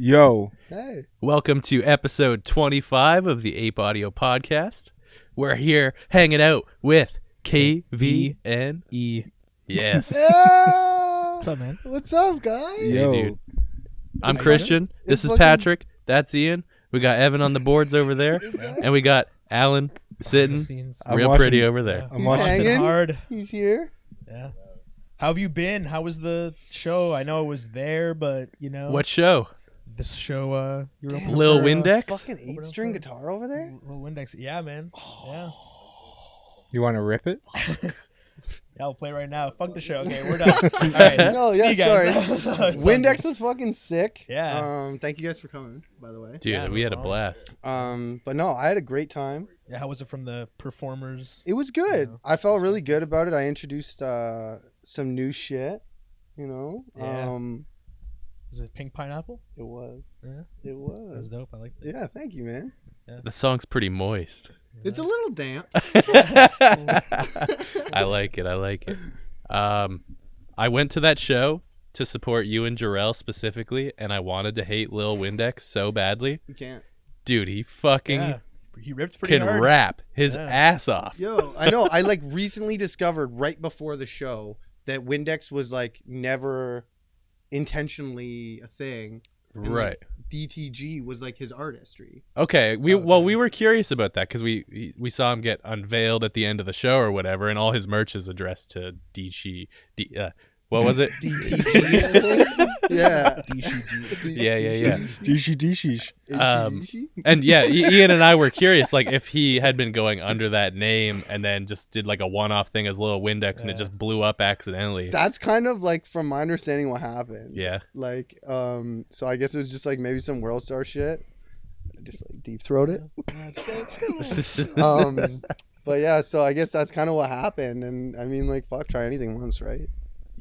Yo. Hey. Welcome to episode 25 of the APE Audio Podcast. We're here hanging out with KVNE. Yes. Yeah. What's up, man? What's up, guys? Yo. Hey, dude. I'm It's Christian. fucking- This it's is fucking- Patrick. That's Ian. We got Evan on the boards over there. And we got Alan sitting Scenes. I'm real watching- pretty over there. I'm He's watching. hanging. hard. He's here. Yeah. How have you been? How was the show? I know it was there, but you know What show? this show. You were opening Lil for, Windex? Fucking 8-string guitar over there. Lil Windex. Yeah, man. Yeah. You want to rip it? Yeah, I'll play right now. Fuck the show. Okay, we're done. All right. No, See yeah, you guys. sorry. Windex was fucking sick. Yeah. Thank you guys for coming, by the way. Dude, Yeah, we had a no blast. But no, I had a great time. Yeah, how was it from the performers? It was good. Yeah. I felt really good about it. I introduced some new shit. You know. Yeah. Was it Pink Pineapple? It was. Yeah. It was. That was dope. I like that. Yeah. Thank you, man. The song's pretty moist. It's a little damp. I like it. I went to that show to support you and Jarrell specifically, and I wanted to hate Lil Windex so badly. You can't. Dude, he fucking Yeah. He ripped pretty can hard. rap his Yeah. ass off. Yo, I know. I like recently discovered right before the show that Windex was like never intentionally a thing. And, like, Right. DTG was like his artistry. Okay. We were curious about that because we saw him get unveiled at the end of the show or whatever, and all his merch is addressed to what was it? DTG. I think? Yeah. Yeah. Dishy. And yeah, Ian and I were curious, like if he had been going under that name and then just did like a one-off thing as Lil Windex and it just blew up accidentally. That's kind of like from my understanding what happened. Yeah. Like, so I guess it was just like maybe some World Star shit. I just like deep throat it. But yeah, so I guess that's kind of what happened. And I mean, like, fuck, try anything once, right?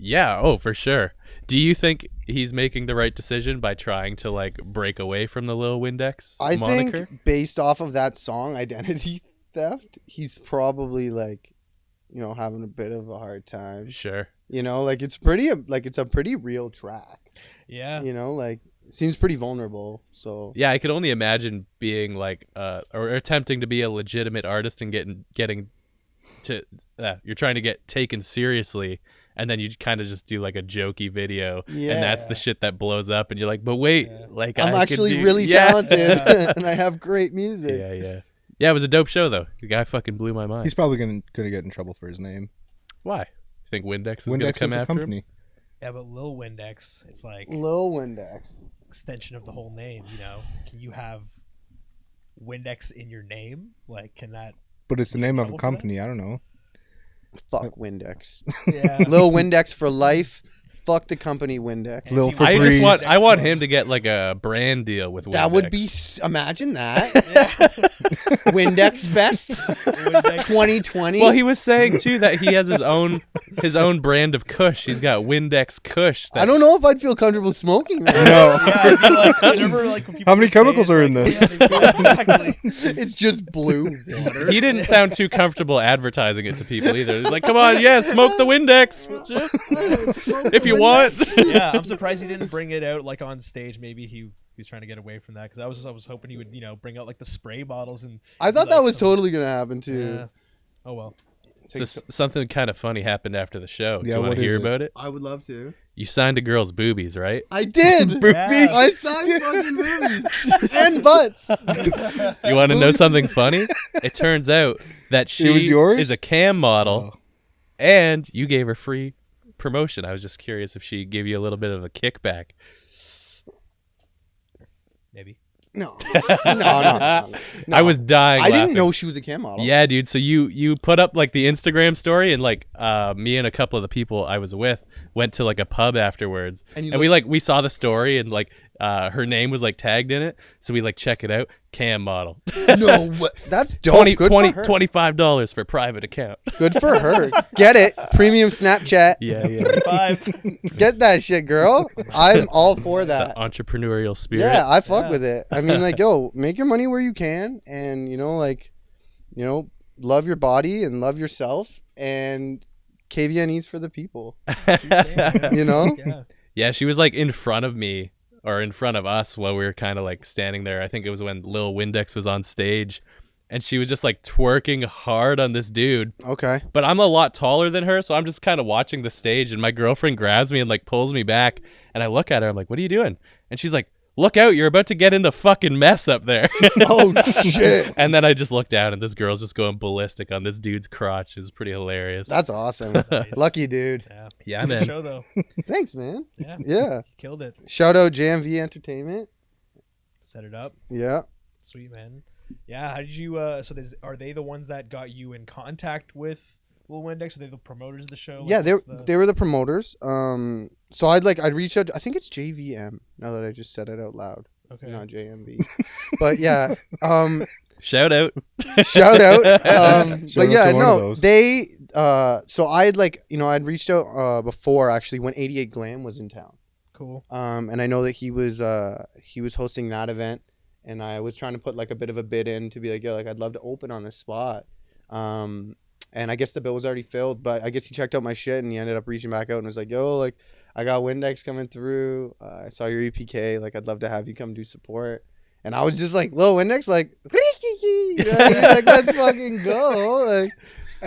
Yeah, oh, for sure. Do you think he's making the right decision by trying to like break away from the Lil Windex I moniker? think based off of that song, Identity Theft, he's probably like, you know, having a bit of a hard time. Sure. You know, like it's a pretty real track. Yeah. You know, like it seems pretty vulnerable. So Yeah, I could only imagine being like or attempting to be a legitimate artist and getting to you're trying to get taken seriously. And then you kind of just do like a jokey video, and that's the shit that blows up. And you're like, but wait, like I'm I actually could do... really Yeah. talented and I have great music. Yeah. It was a dope show though. The guy fucking blew my mind. He's probably gonna get in trouble for his name. Why? You think Windex is gonna Windex come is a after him? company. Yeah, but Lil Windex, it's like Lil Windex. extension of the whole name. You know, can you have Windex in your name? Like, can that? But it's the name of a trouble for company. I don't know. Fuck Windex. Yeah. Lil Windex for life. Fuck the company Windex. Lil See, I just Febreze. want him to get like a brand deal with Windex. That would be imagine that. Yeah. Windex Fest Windex. 2020. Well, he was saying too that he has his own brand of Kush. He's got Windex Kush. I don't know if I'd feel comfortable smoking that. No. Yeah, I'd be like, whenever, like, when people How many would say chemicals it's are like, in this? Yeah, exactly. It's just blue water. He didn't sound too comfortable advertising it to people either. He's like, "Come on, yeah, smoke the Windex if you want." Yeah, I'm surprised he didn't bring it out like on stage. Maybe he was trying to get away from that because I was hoping he would, you know, bring out like the spray bottles and. I thought like, that was some- totally gonna happen too. Yeah. Oh well. So something kind of funny happened after the show. Do Yeah, you want what to is hear it? about it? I would love to. You signed a girl's boobies, right? I did. Yeah. I signed fucking movies and butts. You want to know something funny? It turns out that she was yours? is a cam model, Oh. and you gave her free promotion. I was just curious if she gave you a little bit of a kickback. Maybe. No. No. I was dying. I didn't laughing. know she was a cam model. Yeah, dude. So you put up like the Instagram story, and like me and a couple of the people I was with went to like a pub afterwards, And you and we saw the story, and like her name was like tagged in it, so we like check it out. Cam model. No, that's dope. Good for her. $25 for private account. Good for her. Get it? Premium Snapchat. Yeah. 5. Get that shit, girl. I'm all for It's the that. entrepreneurial spirit. Yeah, I fuck Yeah. with it. I mean, like, yo, make your money where you can, and love your body and love yourself, and KVNE's for the people. You know? Yeah. Yeah, she was like in front of me or in front of us while we were kind of like standing there. I think it was when Lil Windex was on stage, and she was just like twerking hard on this dude. Okay. But I'm a lot taller than her, so I'm just kind of watching the stage, and my girlfriend grabs me and like pulls me back, and I look at her. I'm like, "What are you doing?" And she's like, "Look out, you're about to get in the fucking mess up there." Oh shit. And then I just looked down, and this girl's just going ballistic on this dude's crotch. It's pretty hilarious. That's awesome. Nice. Lucky dude. Yeah. Yeah, Good man. show though. Thanks, man. Yeah. Yeah. Killed it. Shout out JMV Entertainment. Set it up. Yeah. Sweet, man. Yeah. How did you? So are they the ones that got you in contact with Lil Windex? Are they the promoters of the show? Yeah, Like, what's they were the promoters. So I'd reach out. I think it's JVM. Now that I just said it out loud, okay. not JMV. But yeah, Shout out. shout out. Shout But out yeah, to one of no, those. they. So I'd I'd reached out before actually when 88 Glam was in town. Cool. And I know that he was hosting that event, and I was trying to put like a bit of a bid in to be like, yo, like I'd love to open on this spot. And I guess the bill was already filled, but I guess he checked out my shit and he ended up reaching back out and was like, yo, like I got Windex coming through. I saw your EPK. Like I'd love to have you come do support. And I was just like, Lil Windex, like, you know what I mean? Like let's fucking go. Like,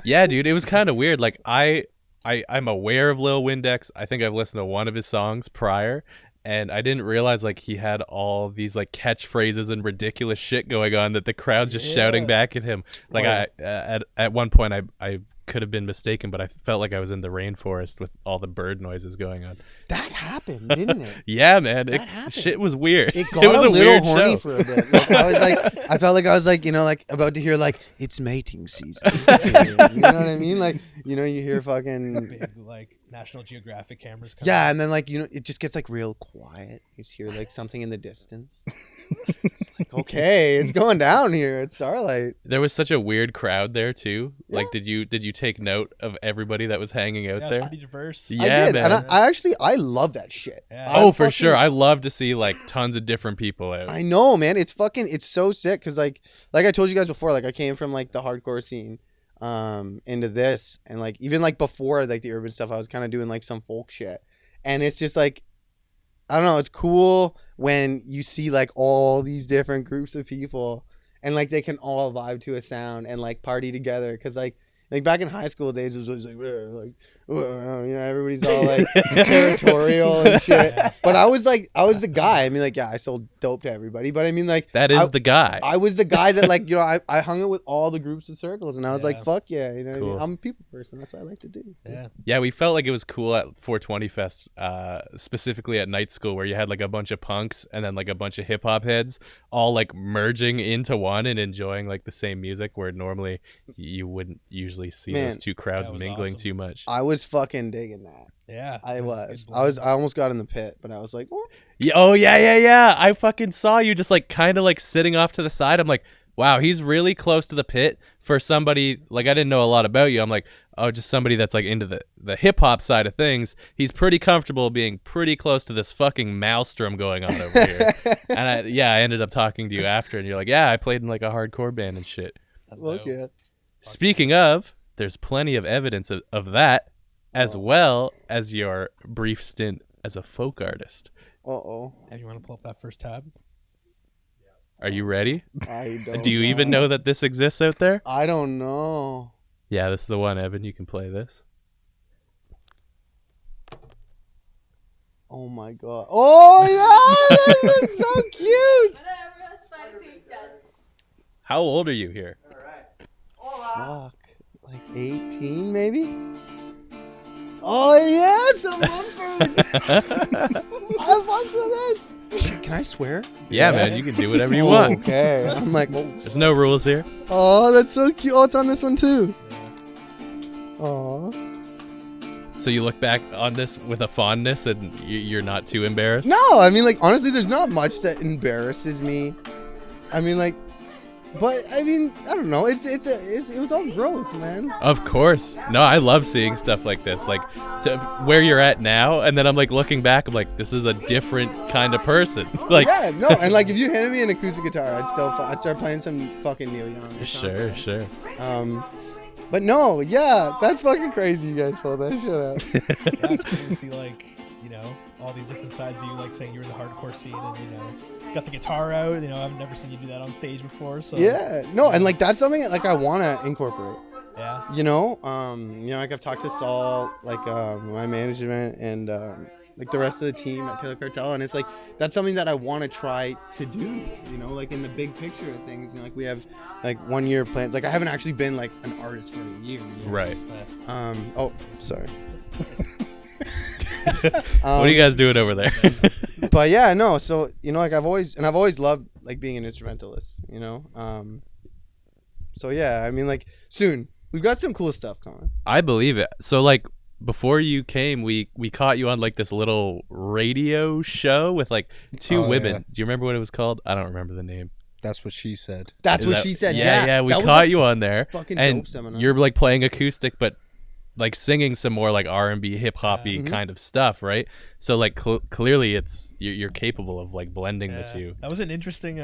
Yeah, dude, it was kind of weird. Like I'm aware of Lil Windex. I think I've listened to one of his songs prior, and I didn't realize like he had all these like catchphrases and ridiculous shit going on that the crowd's just shouting back at him. Like at one point I could have been mistaken, but I felt like I was in the rainforest with all the bird noises going on. that happened, didn't it? Yeah, man, That happened. shit was weird. It got It was a a little weird horny show. for a bit. Like, I felt like I was like, like about to hear like it's mating season. You know what I mean? Like, you hear fucking Big like National Geographic cameras. Coming yeah, out. and then like it just gets like real quiet. You just hear like something in the distance. It's like okay, it's going down here at Starlight. There was such a weird crowd there too. Yeah. Like, did you take note of everybody that was hanging out Yeah, there? it's pretty diverse. Yeah, I did, man. and I actually love that shit. Yeah. Oh, for fucking- sure. I love to see like tons of different people out. I know, man. It's so sick because like I told you guys before, like I came from like the hardcore scene into this, and like even like before like the urban stuff I was kind of doing like some folk shit, and it's just like I don't know, it's cool when you see like all these different groups of people and like they can all vibe to a sound and like party together because like back in high school days it was always like everybody's all like territorial and shit, but I was the guy. I mean, like, yeah, I sold dope to everybody, but I mean, like, That is the guy. I was the guy that like I hung out with all the groups of circles, and I was Yeah. like, fuck yeah, you know what I Cool. mean? I'm a people person. That's what I like to do. Yeah. Yeah, we felt like it was cool at 420 Fest, specifically at night school, where you had like a bunch of punks and then like a bunch of hip hop heads all like merging into one and enjoying like the same music, where normally you wouldn't usually see Man, those two crowds that was mingling awesome. too much. I was fucking digging that. Yeah. I it was. good I almost got in the pit, but I was like, oh. Yeah, oh yeah. I fucking saw you just like kind of like sitting off to the side. I'm like, wow, he's really close to the pit for somebody like I didn't know a lot about you. I'm like, oh, just somebody that's like into the hip hop side of things. He's pretty comfortable being pretty close to this fucking maelstrom going on over here. And I ended up talking to you after, and you're like, yeah, I played in like a hardcore band and shit. That's Look dope. at. Speaking of, there's plenty of evidence of that, as well as your brief stint as a folk artist. Uh-oh. Hey, you want to pull up that first tab? Are you ready? I don't Do you even know that this exists out there? I don't know. Yeah, this is the one, Evan. You can play this. Oh my god. Oh yeah, this is so cute. Whatever, Spider Pig does. How old are you here? Fuck. Like 18 maybe? Oh yes, a bumpers. I fucked with this. Shit, can I swear? Yeah, man, you can do whatever you want. Okay. I'm like, There's no rules here. oh, that's so cute. Oh, it's on this one too. Oh. So you look back on this with a fondness, and you're not too embarrassed? No, I mean, like, honestly, there's not much that embarrasses me. I mean, like, but I mean, I don't know. It was all growth, man. Of course. No, I love seeing stuff like this. Like, to where you're at now, and then I'm like looking back, I'm like, this is a different kind of person. Like, Yeah, no, and like, if you handed me an acoustic guitar, I'd start playing some fucking Neil Young. or something. sure. But no, yeah, that's fucking crazy. You guys pulled that shit out. Yeah, it's cool to see like you know, all these different sides of you, like saying you were in the hardcore scene and, you know, got the guitar out. You know, I've never seen you do that on stage before. So Yeah, no, and like that's something that, like I want to incorporate. yeah. You know, like I've talked to Saul, like my management and like the rest of the team at Killer Cartel, and it's like that's something that I want to try to do. You know, like in the big picture of things. You know, like we have like 1 year plans. Like I haven't actually been like an artist for a year. You know? Right. Oh, sorry. What are you guys doing over there? But yeah, no. So you know, like I've always loved like being an instrumentalist. You know, so yeah, I mean, like soon we've got some cool stuff coming. I believe it. So like before you came, we caught you on like this little radio show with like two Oh, women. yeah. Do you remember what it was called? I don't remember the name. That's what she said. That's Is what that- she said. Yeah. We that was caught a you on there, fucking and dope seminar. you're like playing acoustic, but like singing some more like R&B, hip hoppy Mhm. kind of stuff, right? So like clearly, it's you're capable of like blending the Yeah. two. That was an interesting,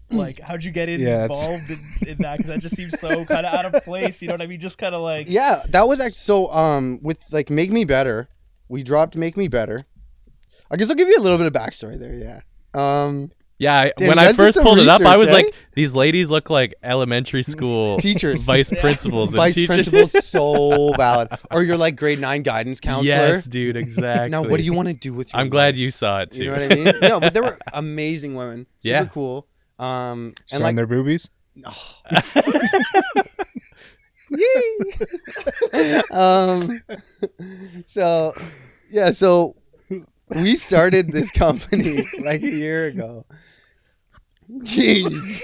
like, how'd you get Yeah, it's- involved in that? Because that just seems so kind of out of place. You know what I mean? Just kind of like, Yeah, that was actually so. With like Make Me Better, we dropped Make Me Better. I guess I'll give you a little bit of backstory there. Yeah. Yeah, Damn, when you I guys did first some pulled it up, I was research, like, these ladies look like elementary school Teachers. vice Yeah. principals, and Vice teachers. principal, so valid. Or you're like grade 9 guidance counselor. Yes, dude, exactly. Now, what do you want to do with your I'm glad life? you saw it too. You know what I mean? No, but they were amazing women. Super Yeah. cool. And Showing like, their boobies. yay! So yeah, so we started this company like a year ago. Jeez.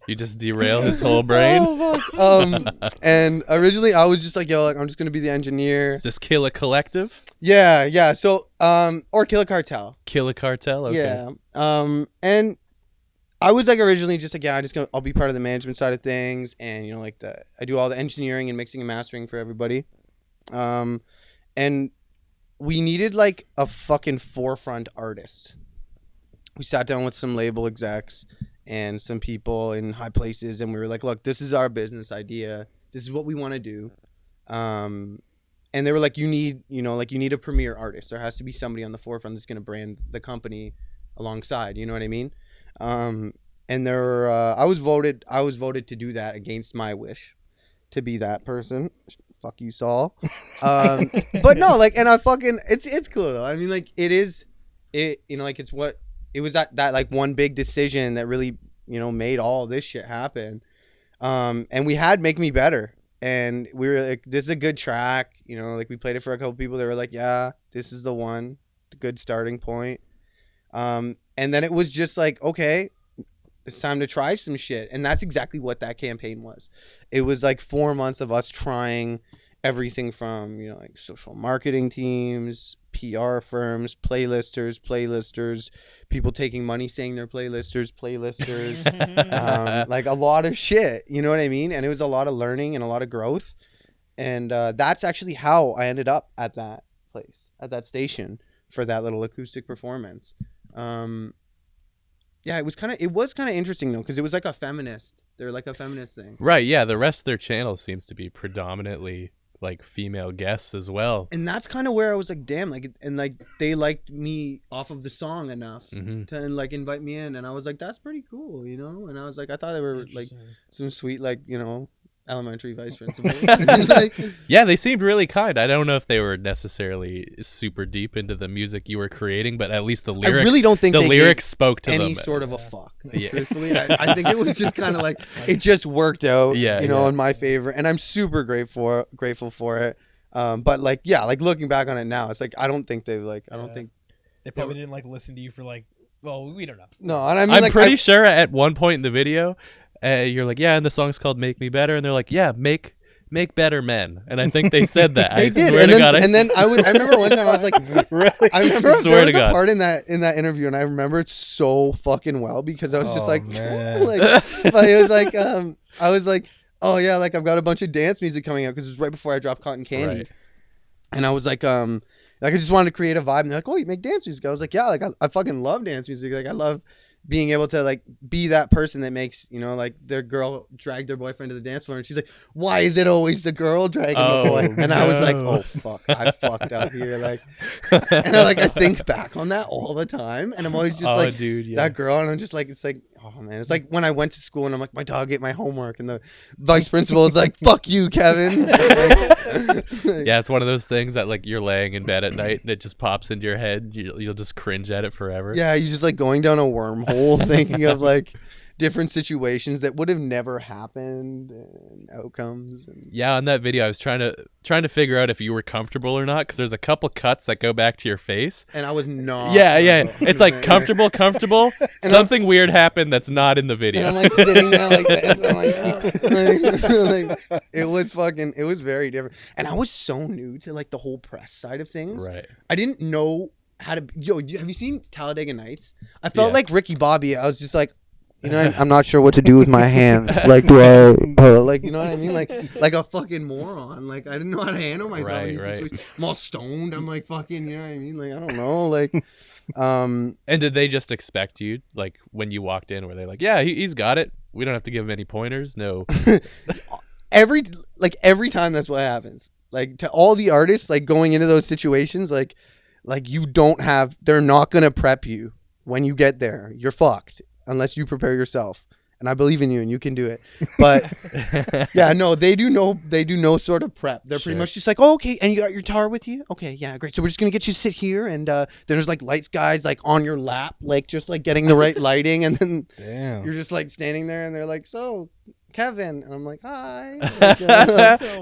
You just derail his whole brain. Oh, fuck. And originally I was just like, yo, like I'm just gonna be the engineer. Is this Kill a Collective? Yeah. So or Killer Cartel. Kill a Cartel? Okay. Yeah. And I was like originally just like, yeah, I'll be part of the management side of things, and you know, like I do all the engineering and mixing and mastering for everybody. And we needed like a fucking forefront artist. We sat down with some label execs and some people in high places, and we were like, look, this is our business idea. This is what we want to do. And they were like, you need a premier artist. There has to be somebody on the forefront that's going to brand the company alongside. You know what I mean? And there, I was voted to do that against my wish, to be that person. Fuck you, Saul. But no, like, and I fucking, it's cool though. I mean, like, like it was that like one big decision that really, you know, made all this shit happen. And we had Make Me Better, and we were like, this is a good track. You know, like we played it for a couple people. They were like, yeah, this is the one, the good starting point. And then it was just like, okay, it's time to try some shit. And that's exactly what that campaign was. It was like 4 months of us trying everything from, you know, like social marketing teams, PR firms, playlisters, people taking money saying they're playlisters, like a lot of shit, you know what I mean? And it was a lot of learning and a lot of growth. And that's actually how I ended up at that place, at that station for that little acoustic performance. Yeah, it was kind of interesting though, because it was like a feminist. They're like a feminist thing. Right, yeah. The rest of their channel seems to be predominantly like female guests as well. And that's kind of where I was like, damn, like, and like they liked me off of the song enough to like invite me in, and I was like, that's pretty cool, you know. And I was like, I thought they were like some sweet, like, you know, elementary vice principal. Like, Yeah, they seemed really kind. I don't know if they were necessarily super deep into the music you were creating, but at least the lyrics. I really don't think the they lyrics spoke to any them. sort of a fuck. Yeah. Truthfully, I think it was just kind of like it just worked out. Yeah, you know, yeah. in my favor, and I'm super grateful for it. But like, yeah, like looking back on it now, it's like I don't think they like. I don't think. they probably didn't like listen to you for like, well, we don't know. No, and I mean, I'm like, pretty sure at one point in the video, you're like, yeah, and the song's called "Make Me Better," and they're like, yeah, make better men, and I think they said that. They I did, swear and to then, God, and then I remember one time I was like, Really? I remember Swear there was to a God. part in that interview, and I remember it so fucking well because I was just Oh, like, man. like, but it was like, I was like, oh yeah, like I've got a bunch of dance music coming out because it was right before I dropped Cotton Candy, Right. and I was like I just wanted to create a vibe, and they're like, oh, you make dance music? I was like, yeah, like I fucking love dance music, like I love, being able to like be that person that makes, you know, like their girl drag their boyfriend to the dance floor, and she's like, why is it always the girl dragging the boy? And I was like, oh fuck, I fucked up here. Like, and I think back on that all the time, and I'm always just dude, yeah. that girl, and I'm just like, it's like, oh man, it's like when I went to school and I'm like, my dog ate my homework, and the vice principal is like, fuck you, Kevin. Yeah, it's one of those things that like you're laying in bed at night and it just pops into your head. You'll just cringe at it forever. Yeah, you just like going down a wormhole thinking of like different situations that would have never happened and outcomes. And... Yeah, on that video, I was trying to figure out if you were comfortable or not, because there's a couple cuts that go back to your face. And I was not. Yeah. It's like comfortable. Something weird happened that's not in the video. And I'm like sitting there like this. I'm like, like, it was very different. And I was so new to like the whole press side of things. Right. I didn't know how to. Yo, have you seen Talladega Nights? I felt like Ricky Bobby. I was just like, you know, I'm not sure what to do with my hands. Like, do I, like, you know what I mean? Like a fucking moron. Like, I didn't know how to handle myself in these situations. I'm all stoned. I'm like, fucking, you know what I mean? Like, I don't know. Like, And did they just expect you, like, when you walked in, were they like, yeah, he's got it. We don't have to give him any pointers. No. every time that's what happens. Like, to all the artists, like, going into those situations, like you don't have, they're not going to prep you when you get there. You're fucked. Unless you prepare yourself, and I believe in you, and you can do it. But yeah, no, they do no sort of prep. They're pretty much just like, oh, okay, and you got your guitar with you? Okay, yeah, great. So we're just gonna get you to sit here, and then there's like lights guys like on your lap, like just like getting the right lighting, and then you're just like standing there, and they're like, so Kevin, and I'm like, hi. Like,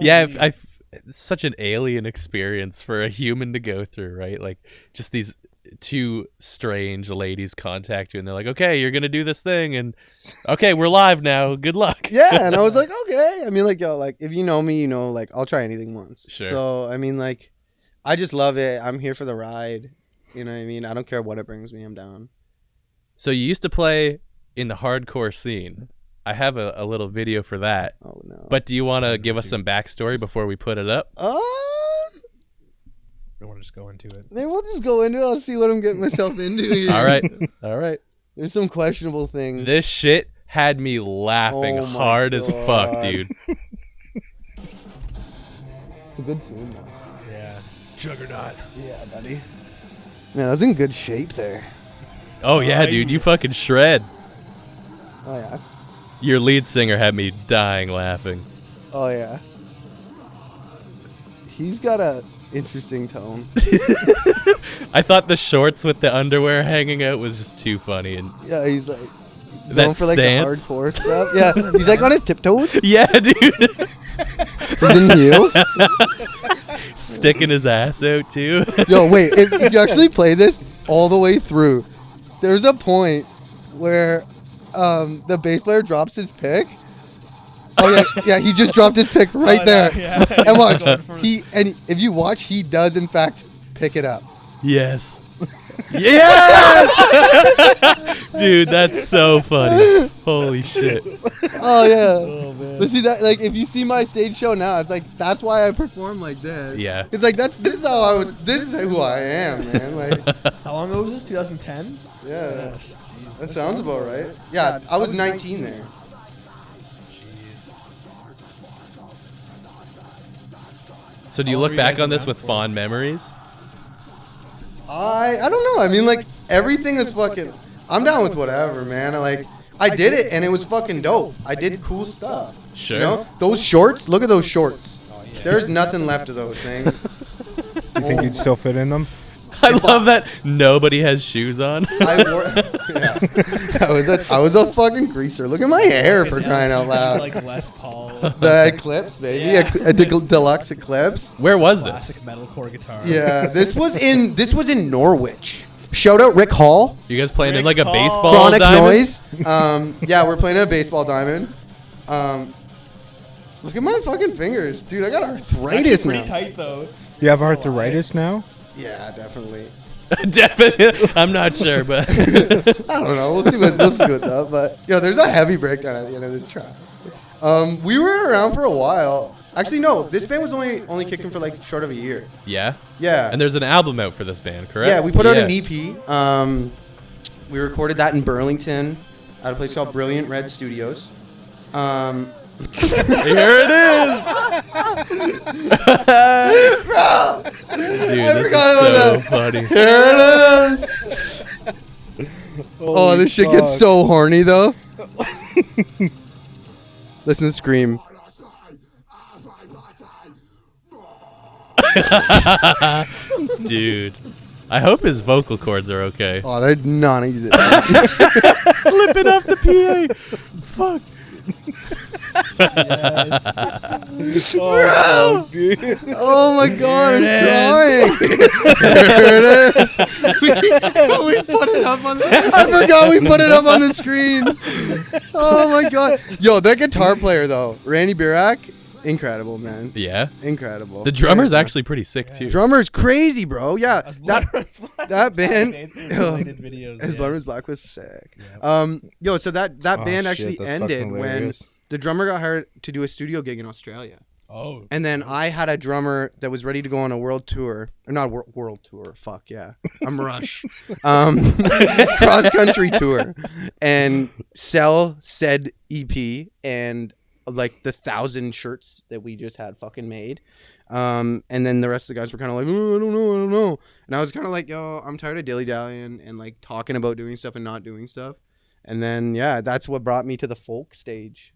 Yeah, it's such an alien experience for a human to go through, right? Like just these two strange ladies contact you and they're like, okay, you're gonna do this thing, and okay, we're live now, good luck. Yeah, and I was like, okay. I mean, like, yo, like if you know me, you know, like I'll try anything once. Sure. So I mean, like, I just love it. I'm here for the ride. You know what I mean? I don't care what it brings me. I'm down. So you used to play in the hardcore scene. I have a little video for that. Oh no. But do you want to give us some backstory before we put it up? I want to just go into it. Maybe we'll just go into it. I'll see what I'm getting myself into here. All right. There's some questionable things. This shit had me laughing Oh my hard as fuck, God. dude. It's a good tune, though. Yeah. Juggernaut. Yeah, buddy. Man, I was in good shape there. Oh yeah, dude, you fucking shred. Oh yeah. Your lead singer had me dying laughing. Oh yeah. He's got a interesting tone. I thought the shorts with the underwear hanging out was just too funny, and Yeah, he's like that going for like stance. the hardcore stuff. Yeah, he's like on his tiptoes. Yeah, dude. He's in heels. Sticking his ass out too. Yo, wait, if you actually play this all the way through, there's a point where the bass player drops his pick. Oh yeah, he just dropped his pick right Oh, there. no, yeah. And watch, and if you watch, he does in fact pick it up. Yes. Yes! Dude, that's so funny. Holy shit. Oh yeah. Oh, man. But see that, like, if you see my stage show now, it's like that's why I perform like this. Yeah. It's like this is how I was. This is who I am, man. Like, How long ago was this? 2010? yeah, that sounds about right. Yeah, I was 19 there. So do you How look long were you back guys on this around with for? fond memories? I don't know. I mean, like, everything is fucking. I'm down with whatever, man. I did it and it was fucking dope. I did cool stuff. Sure. You know, those shorts. Look at those shorts. There's nothing left of those things. You think you'd still fit in them? I love that nobody has shoes on. I wore. Yeah. I was a fucking greaser. Look at my hair for crying out loud. Like Les Paul. The Eclipse, baby. Yeah. A deluxe Eclipse. Where was Classic this? metalcore guitar. Yeah, this was in Norwich. Shout out Rick Hall. You guys playing in like Rick a Hall. baseball Chronic diamond? Noise. Yeah, we're playing a baseball diamond. Look at my fucking fingers, dude. I got It's arthritis actually pretty now. tight though. You have arthritis now? Yeah, definitely. Definitely. I'm not sure, but I don't know. We'll see what's up. But yo, there's a heavy breakdown at the end of this track. We were around for a while. Actually, no. This band was only kicking for like short of a year. yeah. Yeah. And there's an album out for this band, correct? Yeah, we put out an EP. We recorded that in Burlington at a place called Brilliant Red Studios. Here it is. Bro! Dude, I this forgot is about so that. funny. Here it is! Oh, this shit gets so horny, though. Listen to Scream. Dude, I hope his vocal cords are okay. Oh, they're non-existent. Slipping off the PA. Fuck. Yes. Bro! dude. Oh my god, I'm There crying. There it is. We put it up on I forgot we put it up on the screen. Oh my god. Yo, that guitar player though, Randy Birak, incredible, man. Yeah. Incredible. The drummer's Yeah. actually pretty sick too. Drummer's crazy, bro. Yeah. As That that band- related videos. As yes. Blood is Black was sick. Yeah. Yo, so that Oh, band shit, actually that's ended fucking when hilarious. the drummer got hired to do a studio gig in Australia. Oh. And then I had a drummer that was ready to go on a world tour. Or not world tour. Fuck yeah. I'm Rush. Cross country tour. And sell said EP and like the 1,000 shirts that we just had fucking made. And then the rest of the guys were kind of like, oh, I don't know. And I was kind of like, yo, I'm tired of dilly-dallying and like talking about doing stuff and not doing stuff. And then, yeah, that's what brought me to the folk stage.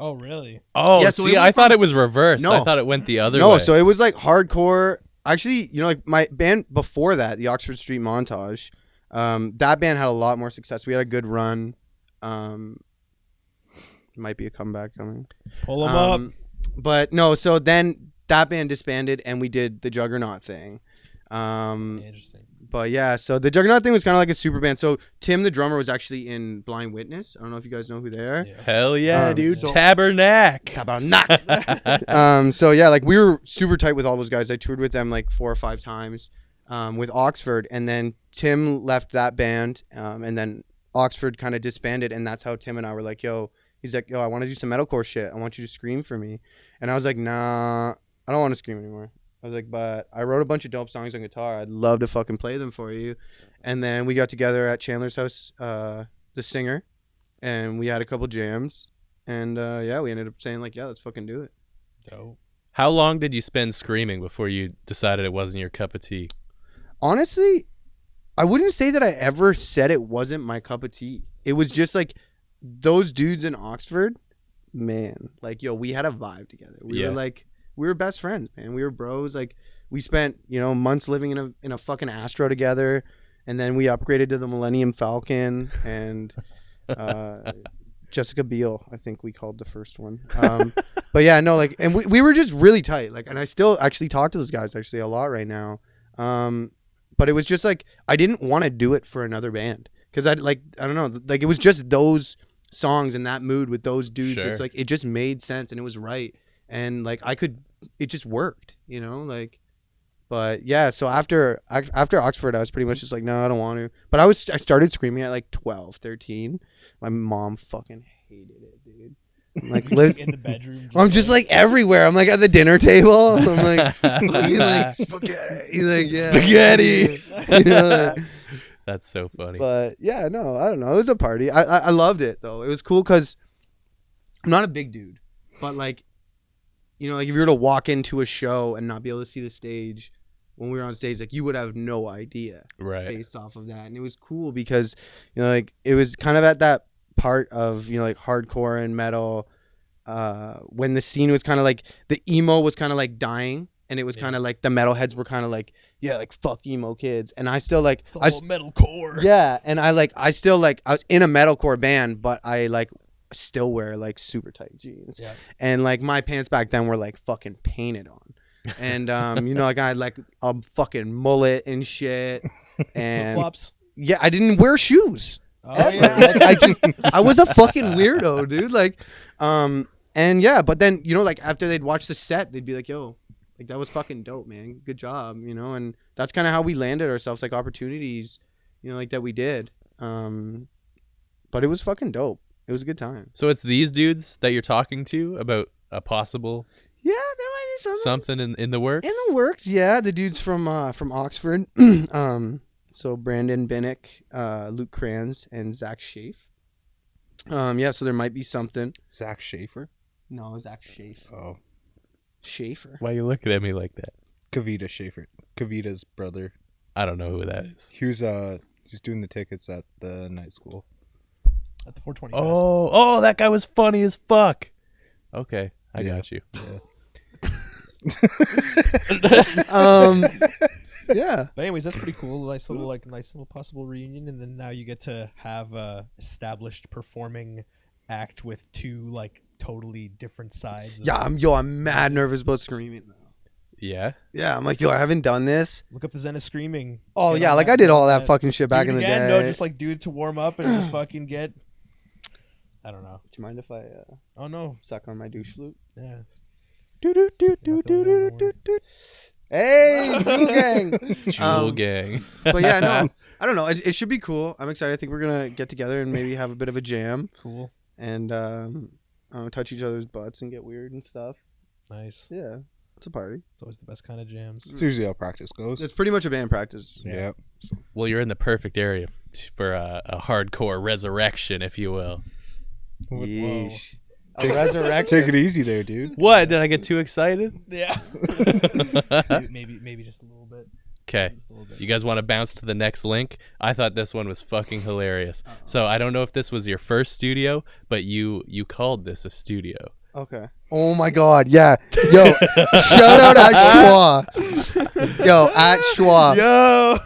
Oh, really? Oh, Yeah, so see, it I went thought from- it was reversed. I No. thought it went the other No, way. so it was like hardcore. Actually, you know, like my band before that, the Oxford Street Montage, that band had a lot more success. We had a good run. Might be a comeback coming. Pull them up. But no, so then that band disbanded and we did the Juggernaut thing. Interesting. But yeah, so the Juggernaut thing was kind of like a super band. So Tim, the drummer, was actually in Blind Witness. I don't know if you guys know who they are. Yeah. Hell yeah, Um, dude. so- Tabernacle. So yeah, like we were super tight with all those guys. I toured with them like 4 or 5 times with Oxford, and then Tim left that band, and then Oxford kind of disbanded, and that's how Tim and I were like, yo, he's like, yo, I want to do some metalcore shit. I want you to scream for me. And I was like, nah, I don't want to scream anymore. I was like, but I wrote a bunch of dope songs on guitar. I'd love to fucking play them for you. And then we got together at Chandler's house, the singer, and we had a couple jams. And yeah, we ended up saying like, yeah, let's fucking do it. Dope. How long did you spend screaming before you decided it wasn't your cup of tea? Honestly, I wouldn't say that I ever said it wasn't my cup of tea. It was just like those dudes in Oxford, man, like, yo, we had a vibe together. We were best friends, man. We were bros. Like, we spent, you know, months living in a fucking Astro together, and then we upgraded to the Millennium Falcon and Jessica Biel, I think we called the first one. But yeah, no, like, and we were just really tight. Like, and I still actually talk to those guys actually a lot right now. But it was just like I didn't want to do it for another band because I don't know, like it was just those songs and that mood with those dudes. Sure. It's like it just made sense and it was right, and like it just worked, you know, like. But yeah, so after Oxford, I was pretty much just like, no, I don't want to. But I started screaming at like 12, 13. My mom fucking hated it, dude. I'm like, In the bedroom. I'm just like everywhere. I'm like at the dinner table. I'm like, looking like spaghetti. Like, yeah. Spaghetti. You know, like, That's so funny. but yeah, no, I don't know. It was a party. I loved it though. It was cool because I'm not a big dude, but like, you know, like if you were to walk into a show and not be able to see the stage when we were on stage, like you would have no idea Right. based off of that. And it was cool because, you know, like it was kind of at that part of, you know, like hardcore and metal when the scene was kind of like the emo was kind of like dying, and it was kind of like the metalheads were kind of like, yeah, like fuck emo kids. And I still like It's all metalcore. yeah, and I was in a metalcore band, but I like still wear like super tight jeans. Yeah. And like my pants back then were like fucking painted on. And you know, like I had like a fucking mullet and shit. And Flip-flops. yeah, I didn't wear shoes. Oh, Ever. yeah. Like, I was a fucking weirdo, dude. Like, and yeah, but then, you know, like after they'd watch the set, they'd be like, yo, like that was fucking dope, man. Good job, you know. And that's kind of how we landed ourselves, like opportunities, you know, like that we did. But it was fucking dope. It was a good time. So it's these dudes that you're talking to about a possible Yeah, there might be something in the works? in the works. Yeah, the dudes from Oxford. So Brandon Binnick, Luke Kranz, and Zach Schaaf. Yeah, so there might be something. Zach Schaefer. No, Zach Schaaf. Oh, Schaefer. Why are you looking at me like that? Kavita Schaefer. Kavita's brother. I don't know who that is. He's doing the tickets at the night school. At the 420 Oh, that guy was funny as fuck. Okay, I Yeah. got you. Yeah. But anyways, that's pretty cool. Nice little possible reunion, and then now you get to have a established performing act with two like totally different sides. Yeah, I'm mad nervous about screaming though. Yeah. Yeah, I'm like, I haven't done this. Look up the Zen of Screaming. Oh Get yeah, on like that, I did get all on that fucking shit back Do in it the again? day. No, just like do it to warm up and just fucking get. I don't know. Do you mind if I Oh no. suck on my douche flute? Yeah. Hey, Jewel gang. Jewel gang. But yeah, no, I don't know. It should be cool. I'm excited. I think we're gonna get together and maybe have a bit of a jam Cool. and touch each other's butts and get weird and stuff. Nice. Yeah, it's a party. It's always the best kind of jams. It's usually how practice goes. It's pretty much a band practice. Yeah. Well, you're in the perfect area for a hardcore resurrection, if you will. Yeesh. A resurrection. Take it easy there, dude. What? Did I get too excited? Yeah. maybe just a little bit. Okay. Just a little bit. You guys want to bounce to the next link? I thought this one was fucking hilarious. So I don't know if this was your first studio, but you called this a studio. Okay. Oh my God. Yeah. Yo, shout out at Schwa. Yo, at Schwa. Yo.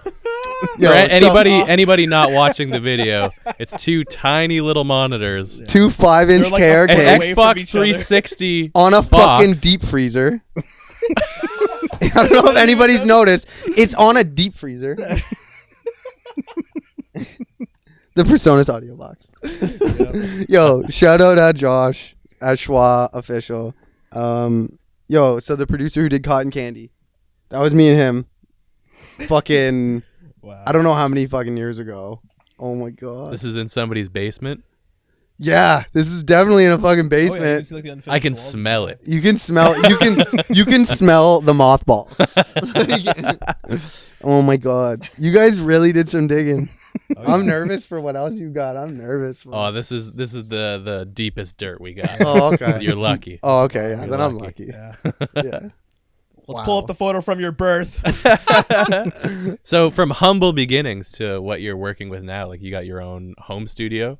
Yo, For so- anybody not watching the video, it's two tiny little monitors, two 5-inch They're like a KRKs foot an away from Xbox each other. 360 on a box. fucking deep freezer. I don't know if anybody's noticed. It's on a deep freezer. The Personas audio box. Yo, shout out at Josh at Schwa official. Yo, so the producer who did Cotton Candy, that was me and him. Fucking, Wow. I don't know how many fucking years ago. Oh my God. This is in somebody's basement. Yeah, this is definitely in a fucking Oh, yeah, you basement. can see, like, the unfinished I can walls. smell it. You can smell. You can smell the mothballs. Oh my God, you guys really did some digging. Oh, I'm yeah. nervous for what else you got. I'm nervous. For... Oh, this is the deepest dirt we got. Oh, okay. You're lucky. Oh, okay. Yeah, You're then I'm lucky. lucky. Yeah. Yeah. Let's Wow. pull up the photo from your birth. So from humble beginnings to what you're working with now, like you got your own home studio.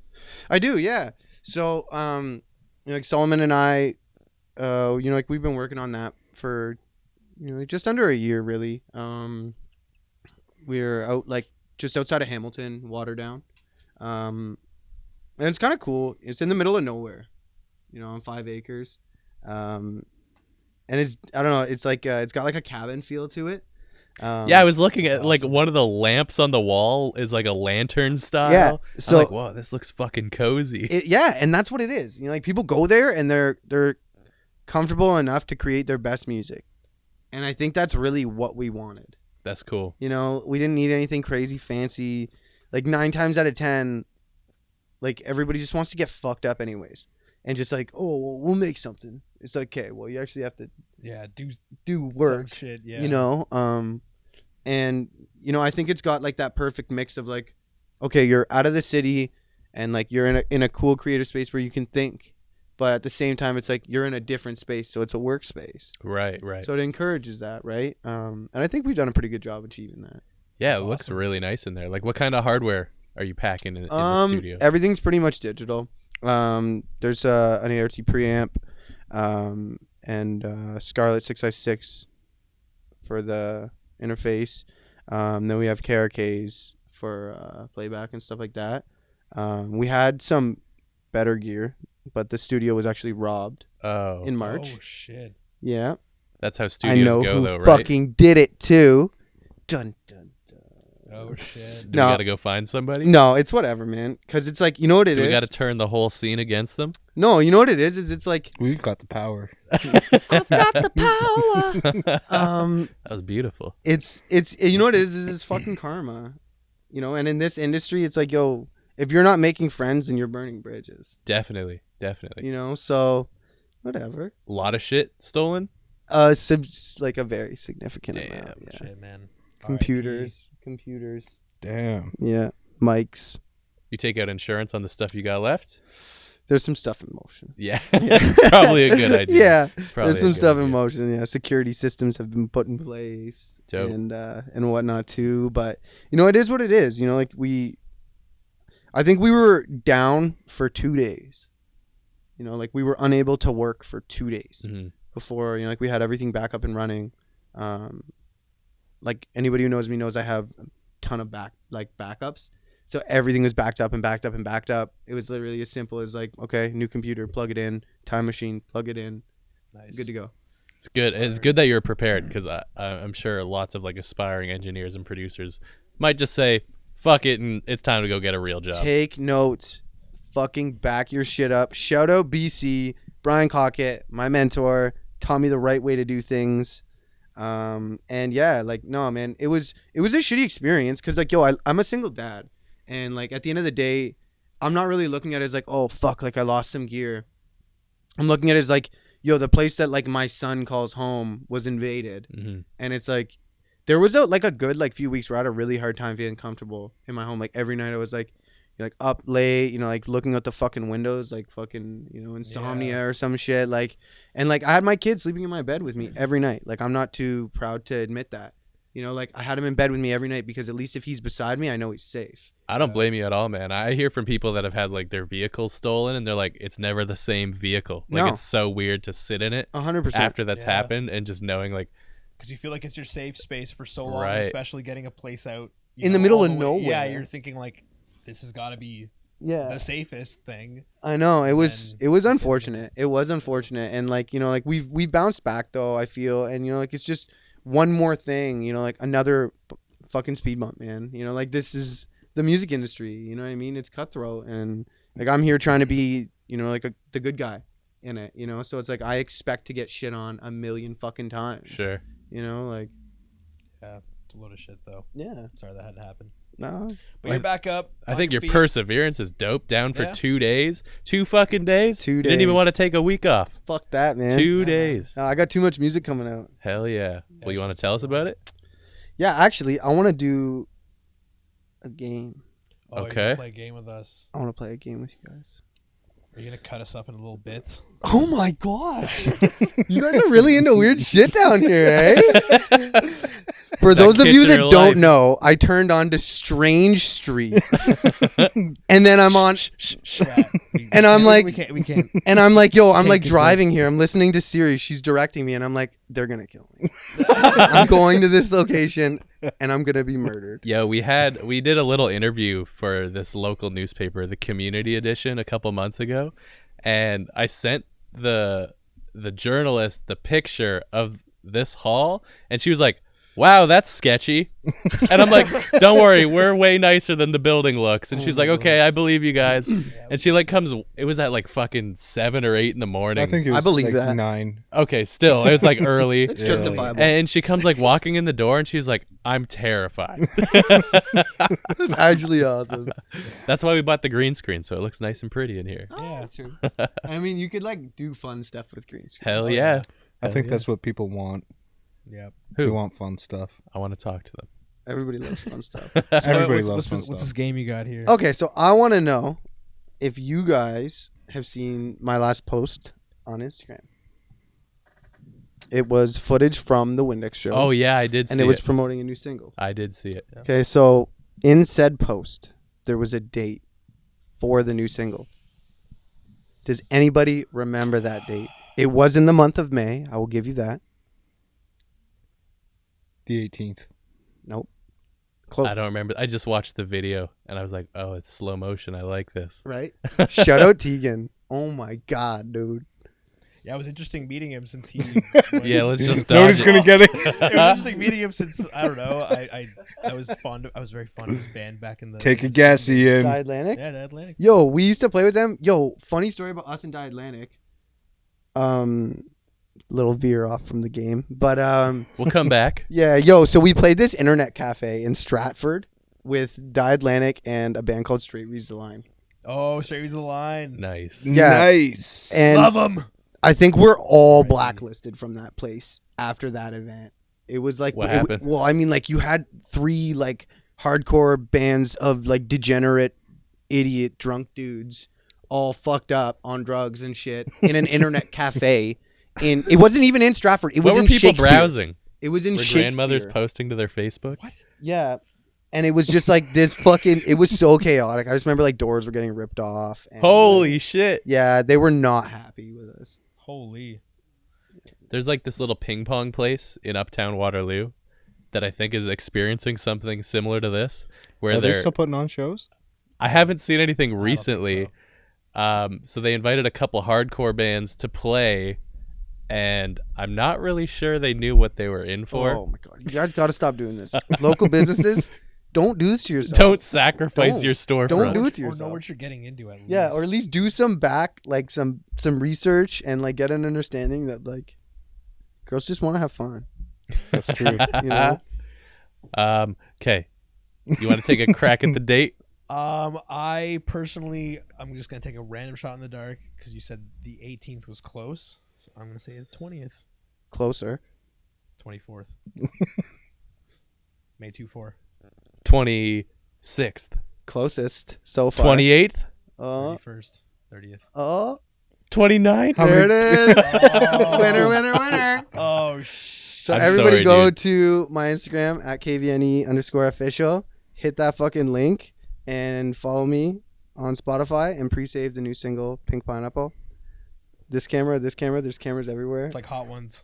I do. Yeah. So, like Solomon and I, like we've been working on that for, just under a year, really. We're out like just outside of Hamilton, Waterdown. And it's kind of cool. It's in the middle of nowhere, on 5 acres. And it's, I don't know, it's like, it's got like a cabin feel to it. Yeah, I was looking at like awesome. one of the lamps on the wall is like a lantern style. Yeah, so- I'm like, whoa, this looks fucking cozy. Yeah, and that's what it is. Like people go there and they're comfortable enough to create their best music. And I think that's really what we wanted. That's cool. We didn't need anything crazy fancy. Like 9 times out of 10, like everybody just wants to get fucked up anyways. And just like, oh, well, we'll make something. It's like, okay, well, you actually have to Yeah, do do work, some shit. Yeah, and I think it's got like that perfect mix of like, okay, you're out of the city and like you're in a cool creative space where you can think, but at the same time it's like you're in a different space, so it's a workspace. Right. So it encourages that, right? And I think we've done a pretty good job achieving that. Yeah, That's it looks awesome. really nice in there. Like, what kind of hardware are you packing in the studio? Everything's pretty much digital. There's an ART preamp, and Scarlett 6i6 for the interface. Then we have KRKs for playback and stuff like that. We had some better gear, but the studio was actually robbed Oh, in March. Oh shit. Yeah, that's how I studios know go, who though, right? fucking did it too. Dun dun dun. Oh shit. Do No. we got to go find somebody? No, it's whatever, man. Because it's like, you know what it Do is? we got to turn the whole scene against them? No, you know what it is? Is it's like, We've got the power. I've got the power. That was beautiful. It's you know what it is it's fucking karma. And in this industry it's like, yo, if you're not making friends then you're burning bridges. Definitely. So whatever. A lot of shit stolen. Like a very significant Damn, amount. Yeah. Shit, man. Computers Damn. Yeah, mics. You take out insurance on the stuff you got left? There's some stuff in motion. Yeah. It's probably a good idea. Yeah, Probably there's a some good stuff in idea. motion. Yeah, security systems have been put in place Dope. and whatnot too. But it is what it is. Like I think we were down for 2 days. Like we were unable to work for 2 days Mhm. before. Like we had everything back up and running. Like anybody who knows me knows I have a ton of backups. So everything was backed up and backed up and backed up. It was literally as simple as like, okay, new computer, plug it in, time machine, plug it in, Nice. good to go. It's good. It's good that you're prepared because I'm sure lots of like aspiring engineers and producers might just say, fuck it, and it's time to go get a real job. Take notes. Fucking back your shit up. Shout out BC, Brian Cockett, my mentor, taught me the right way to do things. And yeah, like, no, man, it was a shitty experience because like, yo, I'm a single dad. And like at the end of the day, I'm not really looking at it as like, oh fuck, like I lost some gear. I'm looking at it as like, yo, the place that like my son calls home was invaded. Mm-hmm. And it's like, there was a good like few weeks where I had a really hard time feeling comfortable in my home. Like every night I was like up late, like looking out the fucking windows, like fucking, insomnia or some shit. Like, and like I had my kid sleeping in my bed with me every night. Like I'm not too proud to admit that. Like I had him in bed with me every night because at least if he's beside me, I know he's safe. I don't blame you at all, man. I hear from people that have had like their vehicles stolen and they're like, it's never the same vehicle. Like No. it's so weird to sit in it 100%. after that's Yeah. happened and just knowing like, Because you feel like it's your safe space for so long, Right. especially getting a place out In the middle all of way- nowhere. Yeah, you're thinking like this has got to be Yeah. the safest thing. I know it was And it was you couldn't unfortunate. It was unfortunate, and like like we bounced back though. I feel, and like it's just one more thing. Like another fucking speed bump, man. Like this is the music industry. You know what I mean? It's cutthroat, and like I'm here trying to be like the good guy in it. So it's like I expect to get shit on a million fucking times. sure. Like Yeah, it's a load of shit though. yeah, Sorry that had to happen. no, But you're back up. I on think your feet. perseverance is dope. Down for Yeah. 2 days, 2 fucking days. 2 You didn't even days. want to take a week off. fuck that, man. 2 man. days. No, I got too much music coming out. Hell yeah. Well, you want to tell us about it? Yeah, actually, I want to do a game. Oh, you're Okay. gonna play a game with us. I want to play a game with you guys. Are you gonna cut us up into little bits? Oh my gosh. You guys are really into weird shit down here, eh? For That those of you that Kitchener don't life. know, I turned on to Strange Street. And then I'm on Yeah, And I'm like- we can't. and I'm like, yo, I'm Take like it, driving here. I'm listening to Siri. She's directing me and I'm like, they're going to kill me. I'm going to this location and I'm going to be murdered. Yo, we did a little interview for this local newspaper, the Community Edition, a couple months ago, and I sent the journalist the picture of this hall, and she was like, "Wow, that's sketchy," and I'm like, "Don't worry, we're way nicer than the building looks." And she's like, "Okay, I believe you guys," and she like comes. It was at like fucking 7 or 8 in the morning. I think it I was believe like that. 9. Okay, still, it was like early. It's Yeah. justifiable. And she comes like walking in the door and she's like, I'm terrified. It's actually awesome. That's why we bought the green screen, so it looks nice and pretty in here. Oh, Yeah. that's true. I mean, you could like do fun stuff with green screen. Hell Oh, yeah. yeah. I think yeah. that's what people want. Yeah. They Who? want fun stuff. I want to talk to them. Everybody loves fun stuff. Everybody what's, loves what's, fun this, what's stuff. this game you got here? Okay, so I want to know if you guys have seen my last post on Instagram. It was footage from the Windex show. Oh, yeah, I did see and it was it. promoting a new single. I did see it. Okay, so in said post, there was a date for the new single. Does anybody remember that date? It was in the month of May. I will give you that. The 18th. Nope. Close. I don't remember. I just watched the video and I was like, oh, it's slow motion. I like this. Right? Shout out Tegan. Oh my God, dude. Yeah, it was interesting meeting him since he. Yeah, let's just Nobody's dodge it. gonna get it. It was interesting meeting him since I don't know. I was very fond of his band back in the. Take a in the guess, 70s. Ian. Die Atlantic? Yeah, the Atlantic. Yo, we used to play with them. Yo, funny story about us and Die Atlantic. Little veer off from the game. But We'll come back. yeah, yo, so we played this internet cafe in Stratford with Die Atlantic and a band called Straight Reads the Line. Oh, straight was the line. Nice. Yeah. Nice. And Love him. I think we're all Crazy. blacklisted from that place after that event. It was like What happened? well, I mean, like you had 3 like hardcore bands of like degenerate, idiot, drunk dudes, all fucked up on drugs and shit in an internet cafe. It wasn't even in Stratford. It was What were in people Shakespeare. browsing? It was in Were Shakespeare. grandmothers posting to their Facebook? What? Yeah. And it was just like this fucking. It was so chaotic. I just remember like doors were getting ripped off. And, Holy like, shit. yeah, they were not happy with us. Holy. There's like this little ping pong place in Uptown Waterloo that I think is experiencing something similar to this, where Are they they're. still putting on shows? I haven't seen anything think recently. So they invited a couple hardcore bands to play, and I'm not really sure they knew what they were in for. Oh my god, you guys got to stop doing this. Local businesses, don't do this to yourself. Don't sacrifice Don't. your storefront. Don't do it to Or know yourself. what you're getting into at least. Yeah, or at least do some some research and like get an understanding that like girls just want to have fun. That's true. You know? Okay. You want to take a crack at the date? I personally, I'm just gonna take a random shot in the dark because you said the 18th was close. So I'm gonna say the 20th, Closer. 24th, May 24, 26th. Closest so far. 28th? 31st, 30th. 29th? There it is. Oh. Winner, winner, winner. Oh So I'm everybody sorry, go dude. to my Instagram at KVNE_official. Hit that fucking link and follow me on Spotify and pre-save the new single Pink Pineapple. This camera, there's cameras everywhere. It's like Hot Ones.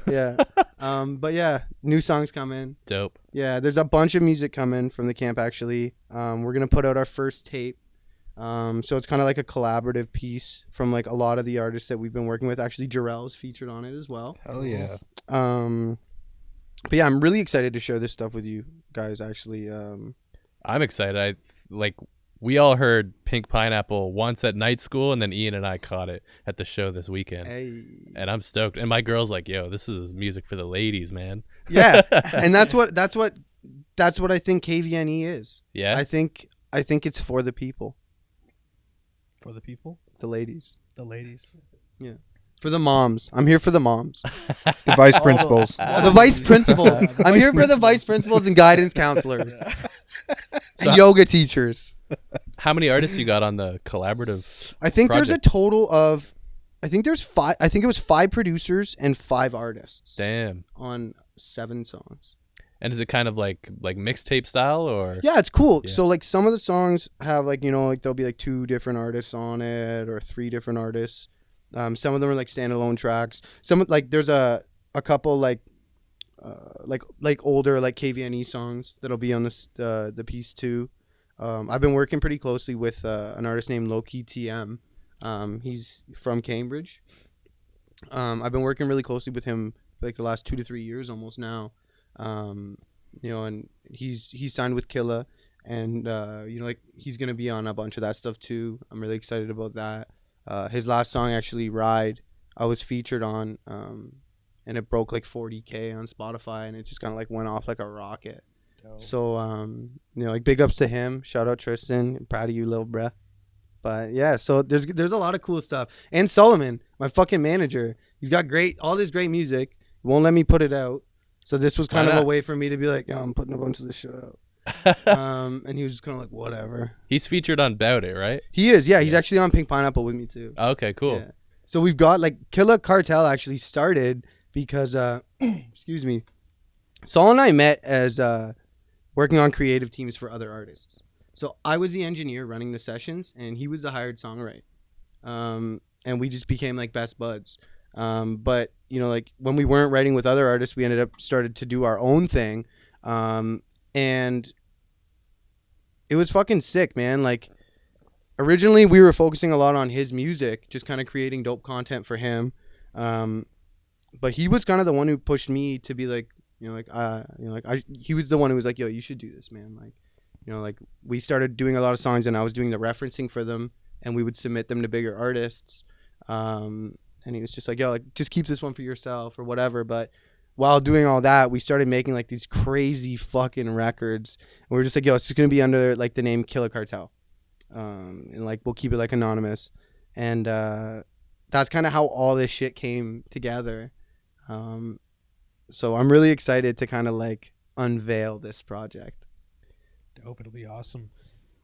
Yeah. But yeah, new songs coming. Dope. Yeah, there's a bunch of music coming from the camp actually. We're gonna put out our first tape. So it's kind of like a collaborative piece from like a lot of the artists that we've been working with. Actually, Jarrell's featured on it as well. Hell yeah. But yeah, I'm really excited to share this stuff with you guys. Actually, I'm excited. We all heard Pink Pineapple once at night school, and then Ian and I caught it at the show this weekend. hey. And I'm stoked. And my girl's like, yo, this is music for the ladies, man. Yeah, and that's what I think KVNE is. Yeah? I think it's for the people, For the people, the ladies, the ladies. for the moms. I'm here for the moms, The vice principals. the vice principals. Yeah, the I'm vice here for the vice principals and guidance counselors, and yoga teachers. How many artists you got on the collaborative? I think there's a Project. total of, I think there's 5. I think it was 5 producers and 5 artists Damn. on 7 songs. And is it kind of like mixtape style or? Yeah, it's cool. Yeah. So like some of the songs have like, you know, like there'll be like 2 different artists on it or 3 different artists. Some of them are like standalone tracks. Some like there's a couple like older like KVNE songs that'll be on this the piece too. I've been working pretty closely with an artist named Loki TM. He's from Cambridge. I've been working really closely with him for like the last 2 to 3 years almost now. You know, and he's signed with Killa, and you know, like he's gonna be on a bunch of that stuff too. I'm really excited about that. His last song actually, Ride, I was featured on, and it broke like 40K on Spotify, and it just kind of like went off like a rocket. So you know, like big ups to him. Shout out Tristan. I'm proud of you, little bruh. But yeah, so there's a lot of cool stuff. And Solomon, my fucking manager, he's got all this great music. He won't let me put it out. So this was kind Why of a not? way for me to be like, yo, I'm putting a bunch of this shit out. And he was just kind of like, whatever. He's featured on Bout It, right? He is, yeah. He's actually on Pink Pineapple with me too. Okay, cool. Yeah. So we've got like Killa Cartel actually started because excuse me, Saul and I met as working on creative teams for other artists. So I was the engineer running the sessions, and he was the hired songwriter. And we just became like best buds. But you know, like when we weren't writing with other artists, we ended up started to do our own thing. And it was fucking sick, man. Like originally we were focusing a lot on his music, just kind of creating dope content for him. But he was kind of the one who pushed me to be like, he was the one who was like, yo, you should do this, man. Like, you know, like we started doing a lot of songs, and I was doing the referencing for them, and we would submit them to bigger artists. And he was just like, yo, like just keep this one for yourself or whatever. But while doing all that, we started making like these crazy fucking records. And we were just like, yo, it's just going to be under like the name Killa Cartel. And like, we'll keep it like anonymous. And that's kind of how all this shit came together. So I'm really excited to kind of like unveil this project. Dope. It'll be awesome.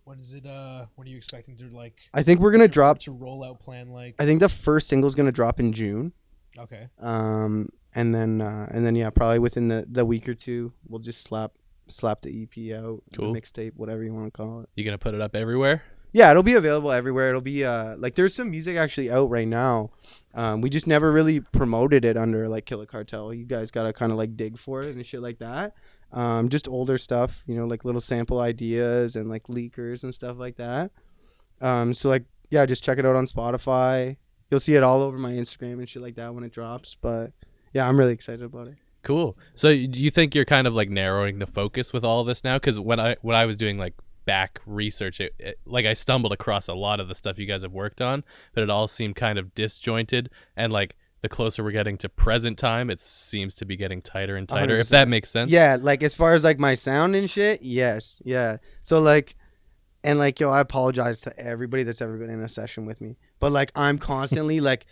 When is it? When are you expecting to like? I think we're gonna drop. What's your rollout plan like? I think the first single's gonna drop in June. Okay. And then yeah, probably within the week or two, we'll just slap the EP out, Cool. the mixtape, whatever you want to call it. You gonna put it up everywhere? Yeah, it'll be available everywhere. It'll be like there's some music actually out right now. We just never really promoted it under like Killer Cartel. You guys gotta kind of like dig for it and shit like that. Just older stuff, you know, like little sample ideas and like leakers and stuff like that. So like yeah, just check it out on Spotify. You'll see it all over my Instagram and shit like that when it drops. But yeah, I'm really excited about it. Cool. So do you think you're kind of like narrowing the focus with all this now? Because when I was doing like back research, like I stumbled across a lot of the stuff you guys have worked on, but it all seemed kind of disjointed. And like the closer we're getting to present time, it seems to be getting tighter and tighter. 100%. If that makes sense. Yeah, like as far as like my sound and shit, yes, yeah. So like, and like yo, I apologize to everybody that's ever been in a session with me, but like I'm constantly like,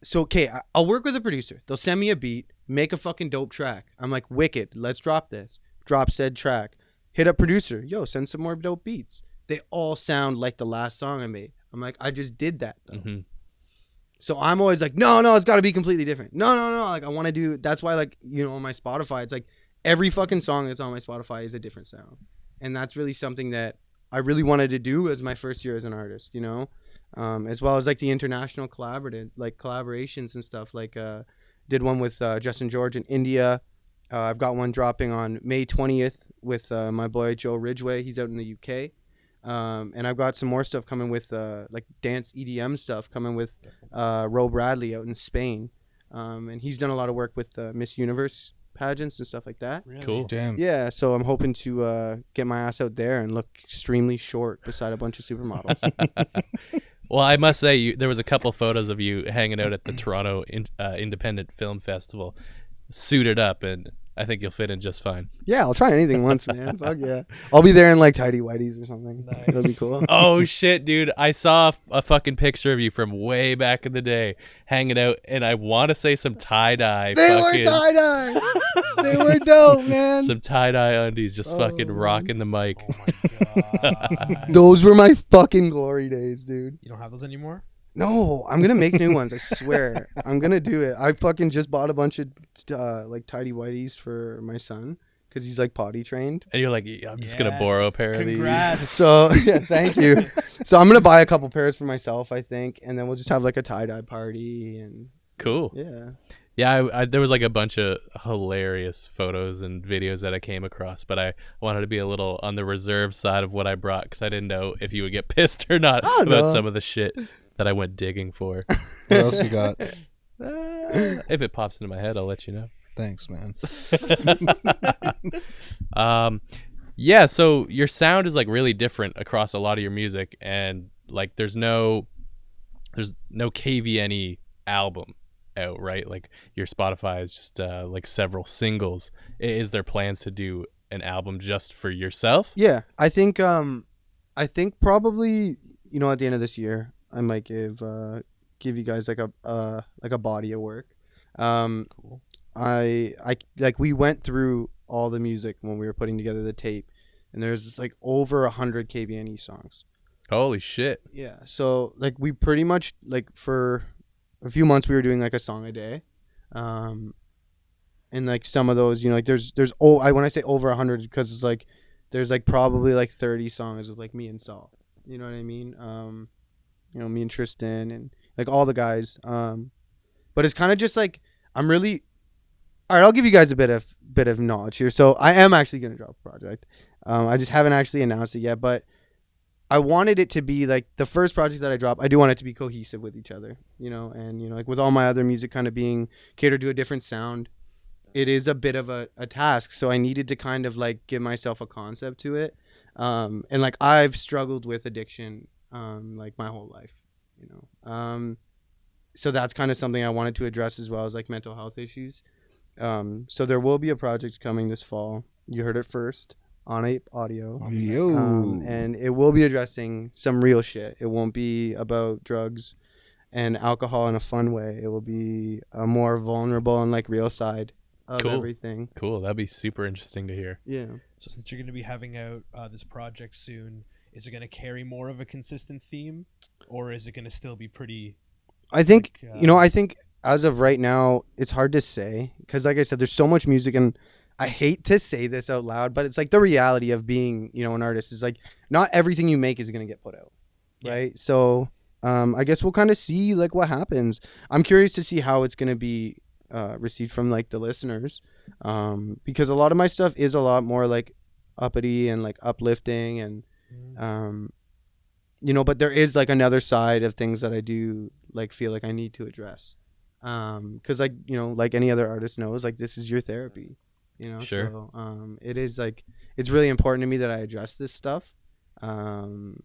so okay, I'll work with a producer. They'll send me a beat, make a fucking dope track. I'm like, wicked, let's drop this. Drop said track. Hit up producer, yo, send some more dope beats. They all sound like the last song I made. I'm like, I just did that though. Mm-hmm. So I'm always like, no, it's got to be completely different. No. Like I want to do. That's why like you know on my Spotify, it's like every fucking song that's on my Spotify is a different sound, and that's really something that I really wanted to do as my first year as an artist. You know, as well as like the international collaborations and stuff. Like did one with Justin George in India. I've got one dropping on May 20th with my boy Joe Ridgway. He's out in the UK. And I've got some more stuff coming with like dance EDM stuff coming with Ro Bradley out in Spain. And he's done a lot of work with Miss Universe pageants and stuff like that. Really? Cool. Damn. Yeah, so I'm hoping to get my ass out there and look extremely short beside a bunch of supermodels. Well, I must say, there was a couple photos of you hanging out at the Toronto Independent Film Festival, suited up, and I think you'll fit in just fine. Yeah, I'll try anything once, man. Fuck yeah. I'll be there in like tidy whities or something. Nice. That'll be cool. Oh shit, dude! I saw a fucking picture of you from way back in the day, hanging out, and I want to say some tie dye. They were tie-dye. They were dope, man. Some tie dye undies, just fucking Oh. rocking the mic. Oh my god. Those were my fucking glory days, dude. You don't have those anymore? No, I'm gonna make new ones. I swear, I'm gonna do it. I fucking just bought a bunch of like tidy whities for my son because he's like potty trained. And you're like, I'm just gonna Yes. borrow a pair of Congrats. So yeah, thank you. So I'm gonna buy a couple pairs for myself, I think, and then we'll just have like a tie dye party and these. Cool. yeah. Yeah, I there was like a bunch of hilarious photos and videos that I came across, but I wanted to be a little on the reserve side of what I brought because I didn't know if you would get pissed or not Oh, about no. some of the shit that I went digging for. What else you got? If it pops into my head, I'll let you know. Thanks, man. Yeah, so your sound is like really different across a lot of your music, and like there's no KVNE album out, right? Like your Spotify is just like several singles. Is there plans to do an album just for yourself? Yeah, I think probably at the end of this year I might give you guys like a body of work. Cool. I like we went through all the music when we were putting together the tape, and there's like over 100 KVNE songs. Holy shit. Yeah, so like we pretty much like for a few months we were doing like a song a day, and like some of those like there's when I say over 100 because it's like there's like probably like 30 songs with like me and Saul, you know what I mean, me and Tristan and like all the guys, but it's kind of just like I'm really all right. I'll give you guys a bit of knowledge here. So I am actually gonna drop a project. I just haven't actually announced it yet, but I wanted it to be like the first project that I drop. I do want it to be cohesive with each other, and like with all my other music kind of being catered to a different sound, it is a bit of a task. So I needed to kind of like give myself a concept to it. And like I've struggled with addiction, like my whole life, so that's kind of something I wanted to address as well as like mental health issues. So there will be a project coming this fall. You heard it first on APE Audio. Yo. And it will be addressing some real shit. It won't be about drugs and alcohol in a fun way. It will be a more vulnerable and like real side of Cool. everything. Cool. That'd be super interesting to hear. Yeah. So since you're going to be having out this project soon, is it going to carry more of a consistent theme, or is it going to still be pretty? I think Like, I think as of right now, it's hard to say because, like I said, there's so much music, and I hate to say this out loud, but it's like the reality of being, an artist is like not everything you make is gonna get put out, Yeah. right? So, I guess we'll kind of see like what happens. I'm curious to see how it's gonna be received from like the listeners, because a lot of my stuff is a lot more like uppity and like uplifting and but there is like another side of things that I do like feel like I need to address. Cause like, like any other artist knows, like this is your therapy, Sure. So, it is like, it's really important to me that I address this stuff. And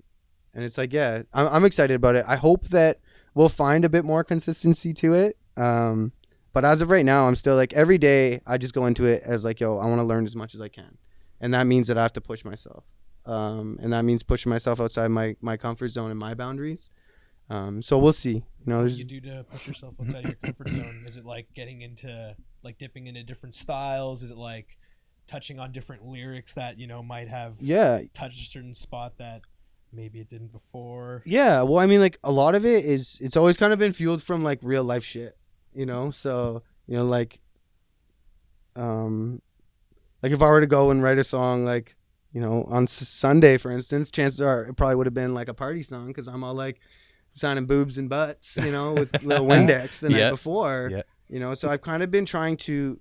it's like, yeah, I'm excited about it. I hope that we'll find a bit more consistency to it. But as of right now, I'm still like every day I just go into it as like, yo, I want to learn as much as I can. And that means that I have to push myself. And that means pushing myself outside my comfort zone and my boundaries. So we'll see. What do you do to push yourself outside your comfort zone? Is it like getting into like dipping into different styles? Is it like touching on different lyrics that might have touched a certain spot that maybe it didn't before? Yeah, well, I mean, like a lot of it is it's always kind of been fueled from like real life shit, So like if I were to go and write a song like on Sunday, for instance, chances are it probably would have been like a party song because I'm all like signing boobs and butts, with little Windex the night before, So I've kind of been trying to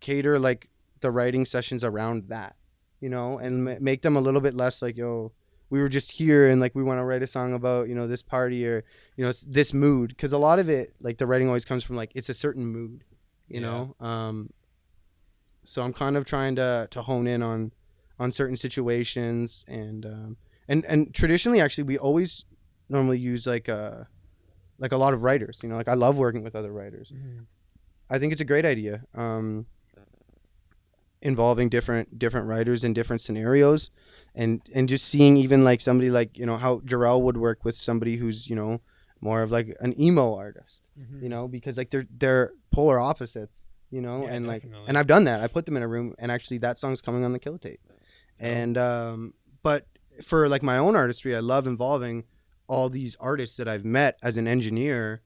cater like the writing sessions around that, and make them a little bit less like, yo, we were just here and like we want to write a song about, this party or, this mood. Because a lot of it, like the writing always comes from like it's a certain mood, know. So I'm kind of trying to hone in on certain situations and traditionally actually we always normally use like a lot of writers, like I love working with other writers. I think it's a great idea, involving different writers in different scenarios and just seeing even like somebody like how Jarrell would work with somebody who's more of like an emo artist, because like they're polar opposites, and like definitely. and I've done that. I put them in a room and actually that song's coming on the Kill Tape. And but for like my own artistry, I love involving all these artists that I've met as an engineer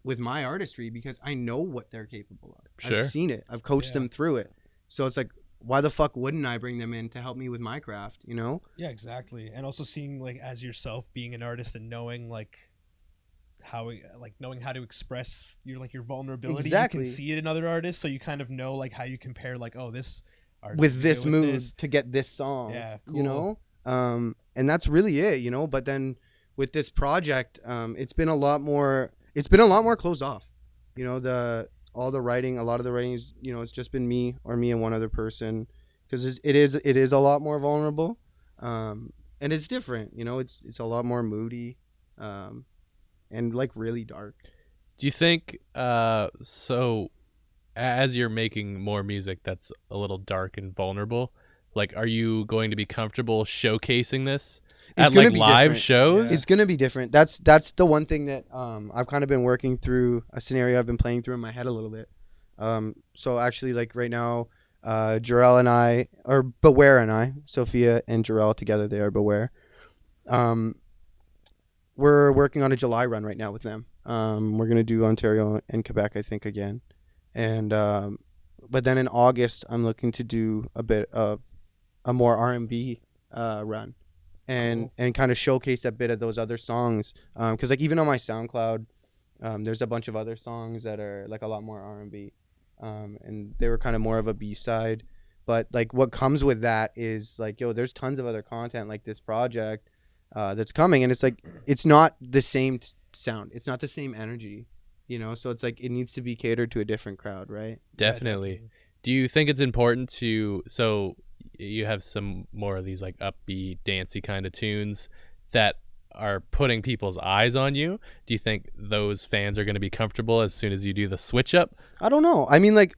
with my artistry because I know what they're capable of. Sure. I've seen it. I've coached them through it. So it's like, why the fuck wouldn't I bring them in to help me with my craft, Yeah, exactly. And also seeing like as yourself being an artist and knowing like knowing how to express your vulnerability. Exactly. You can see it in other artists, so you kind of know like how you compare like, oh, this artist with this with mood this. to get this song. Yeah, cool. And that's really it, but then with this project, it's been a lot more closed off. All the writing, a lot of the writing is, it's just been me and one other person because it is a lot more vulnerable. And it's different, it's a lot more moody, and like really dark. Do you think so as you're making more music that's a little dark and vulnerable, like are you going to be comfortable showcasing this It's at gonna like be live different. shows? It's gonna be different. That's the one thing that I've kind of been working through, a scenario I've been playing through in my head a little bit. So actually like right now, Jarrell and I, or Beware and I, Sophia and Jarrell together, they are Beware. We're working on a July run right now with them. We're gonna do Ontario and Quebec, I think, again, and but then in August I'm looking to do a bit of a more R&B run, and kind of showcase a bit of those other songs. Because like even on my SoundCloud, there's a bunch of other songs that are like a lot more R&B, and they were kind of more of a B-side. But like what comes with that is like, yo, there's tons of other content like this project that's coming, and it's like it's not the same sound, it's not the same energy, so it's like it needs to be catered to a different crowd, right? Definitely. Do you think it's important so you have some more of these like upbeat dancey kind of tunes that are putting people's eyes on you? Do you think those fans are going to be comfortable as soon as you do the switch up? I don't know. I mean, like,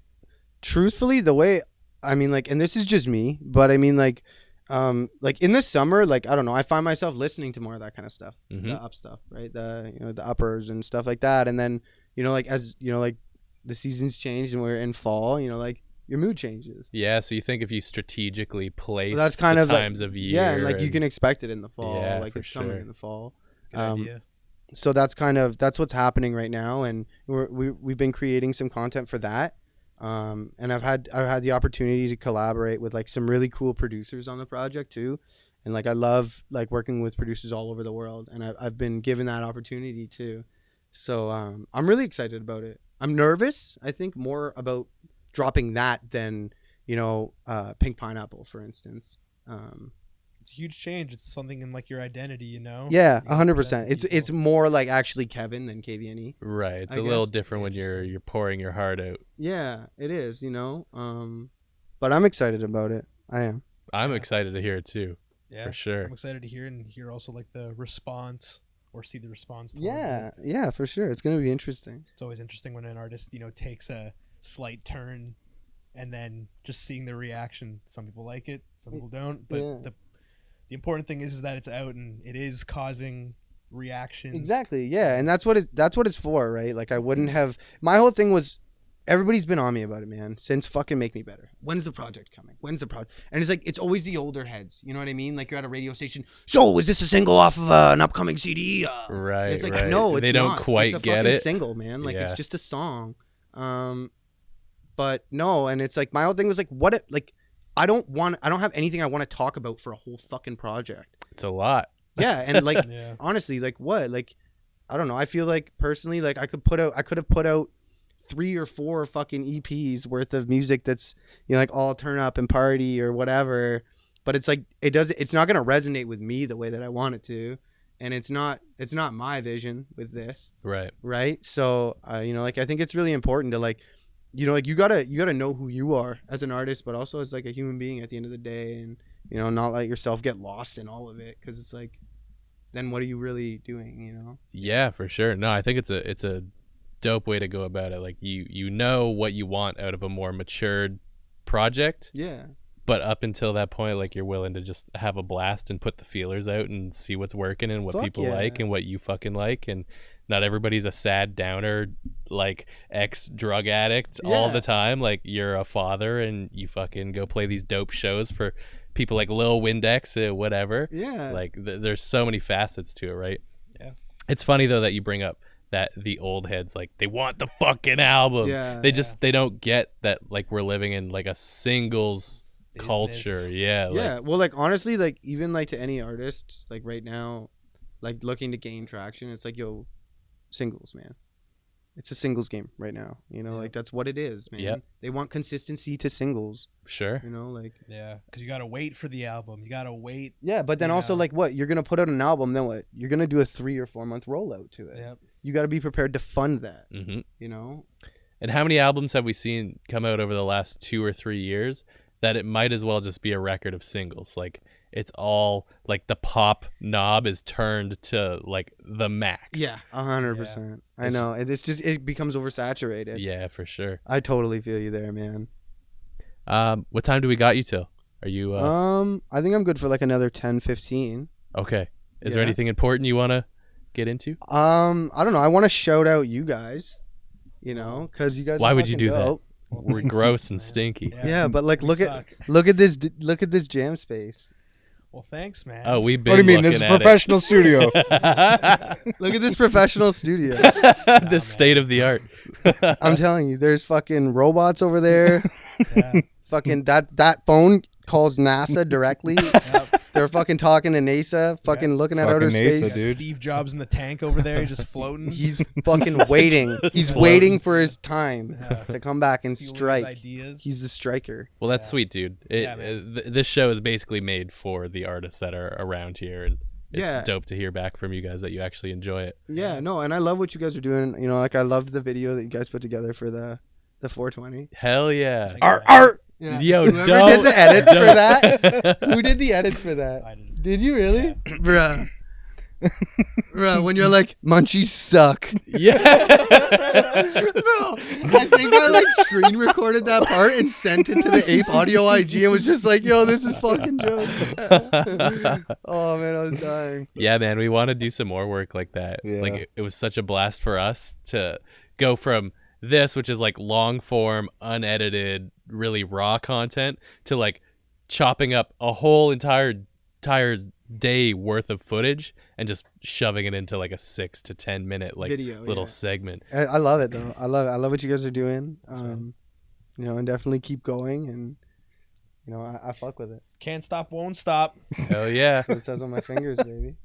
truthfully, the way, I mean, like, and this is just me, but I mean, like in the summer, like, I don't know, I find myself listening to more of that kind of stuff, the up stuff, right? The, the uppers and stuff like that. And then, like, as, like the seasons change and we're in fall, you know, like your mood changes. Yeah, so you think if you strategically place That's kind the of like- times of year, Yeah, and like you can expect it in the fall. Yeah, like for it's coming sure. in the fall. Good idea. So that's what's happening right now, and we've been creating some content for that. And I've had the opportunity to collaborate with like some really cool producers on the project too, and like I love like working with producers all over the world, and I've been given that opportunity too. So I'm really excited about it. I'm nervous. I think more about dropping that than Pink Pineapple, for instance. It's a huge change. It's something in like your identity, you know. Yeah, You gotta 100%. present to It's people. more like actually Kevin than KVNE. right. It's I a little guess. different when you're pouring your heart out. Yeah, it is. But I'm excited about it. I am. I'm Yeah. excited to hear it too, Yeah, for sure. I'm excited to hear also like the response or see the response. Towards Yeah, it. yeah, for sure. It's gonna be interesting. It's always interesting when an artist takes a slight turn, and then just seeing the reaction. Some people like it, some people don't. But Yeah. the important thing is that it's out and it is causing reactions. Exactly. Yeah, and that's what it's for, right? Like I wouldn't have. My whole thing was, everybody's been on me about it, man. Since fucking Make Me Better. When's the project coming? When's the project? And it's like it's always the older heads. You know what I mean? Like you're at a radio station. So is this a single off of an upcoming CD? Right. It's like right. no, it's they don't not. quite it's a get fucking it. single, man. Like Yeah. it's just a song. But no, and it's like my whole thing was like, I don't have anything I want to talk about for a whole fucking project. It's a lot. Yeah, and like Yeah. honestly, like what? Like I don't know. I feel like personally, like I could have put out 3 or 4 fucking EPs worth of music that's like all turn up and party or whatever. But it's like it's not gonna resonate with me the way that I want it to, and it's not my vision with this, Right. right? So like I think it's really important to like you gotta know who you are as an artist, but also as like a human being at the end of the day, and not let yourself get lost in all of it, because it's like, then what are you really doing? Yeah, for sure. No, I think it's a dope way to go about it. Like you know what you want out of a more matured project, Yeah, but up until that point, like you're willing to just have a blast and put the feelers out and see what's working and what Fuck people yeah. like and what you fucking like. And not everybody's a sad downer, like ex drug addict all Yeah. the time. Like you're a father and you fucking go play these dope shows for people like Lil Windex, whatever. yeah, Like there's so many facets to it, right? Yeah. It's funny though that you bring up that the old heads, like they want the fucking album. Yeah. They don't get that like we're living in like a singles Business. culture. Yeah. yeah. Well, like honestly, like even like to any artist, like right now, like looking to gain traction, it's like, yo, singles, man. It's a singles game right now. Like that's what it is, man. Yep. They want consistency to singles. Sure. Like. Yeah, because you gotta wait for the album. You gotta wait. Yeah, but then You also know. like what? You're gonna put out an album, then what? You're gonna do a 3 or 4 month rollout to it. Yep. You got to be prepared to fund that. hmm You And how many albums have we seen come out over the last 2 or 3 years that it might as well just be a record of singles? Like it's all like the pop knob is turned to like the max. 100%. I know. It's just it becomes oversaturated. Yeah, for sure. I totally feel you there, man. What time do we got you till? Are you I think I'm good for like another 10, 15. okay? Is there Yeah. anything important you want to get into? I don't know. I want to shout out you guys. Because you guys. Why are would you fucking do that? dope. We're gross and stinky. Yeah, but like we look suck. at this jam space. Well, thanks, man. Oh, we've been What do you mean? This is looking at professional studio. Look at this professional studio. it. The state of the art. I'm telling you, there's fucking robots over there. Yeah. Fucking that phone calls NASA directly. They're fucking talking to NASA, fucking looking at Fucking outer NASA, space. dude. Steve Jobs in the tank over there, he's just floating. He's fucking waiting. Just He's floating. waiting for his time Yeah. to come back and Fueling his strike. ideas. He's the striker. Well, that's Yeah. sweet, dude. Yeah, man. This show is basically made for the artists that are around here, and it's Yeah. dope to hear back from you guys that you actually enjoy it. Yeah, no, and I love what you guys are doing. Like I loved the video that you guys put together for the 420. Hell yeah. Thank you, man. Yeah. Yo, Whoever don't- did the edits for don't- that? Who did the edits for that? I didn't. Did you really? Bruh. Bruh, when you're like, munchies suck. Yeah. No, I think I like screen recorded that part and sent it to the Ape Audio IG and was just like, yo, this is fucking joke. Oh man, I was dying. Yeah, man, we want to do some more work like that. Yeah. Like it was such a blast for us to go from this, which is like long form, unedited, really raw content, to like chopping up a whole entire day worth of footage and just shoving it into like a 6 to 10 minute like Video, little yeah. segment. I love it though. I love what you guys are doing. You know, and definitely keep going, and you know, I fuck with it. Can't stop, won't stop. Hell yeah. That's what it says on my fingers, baby.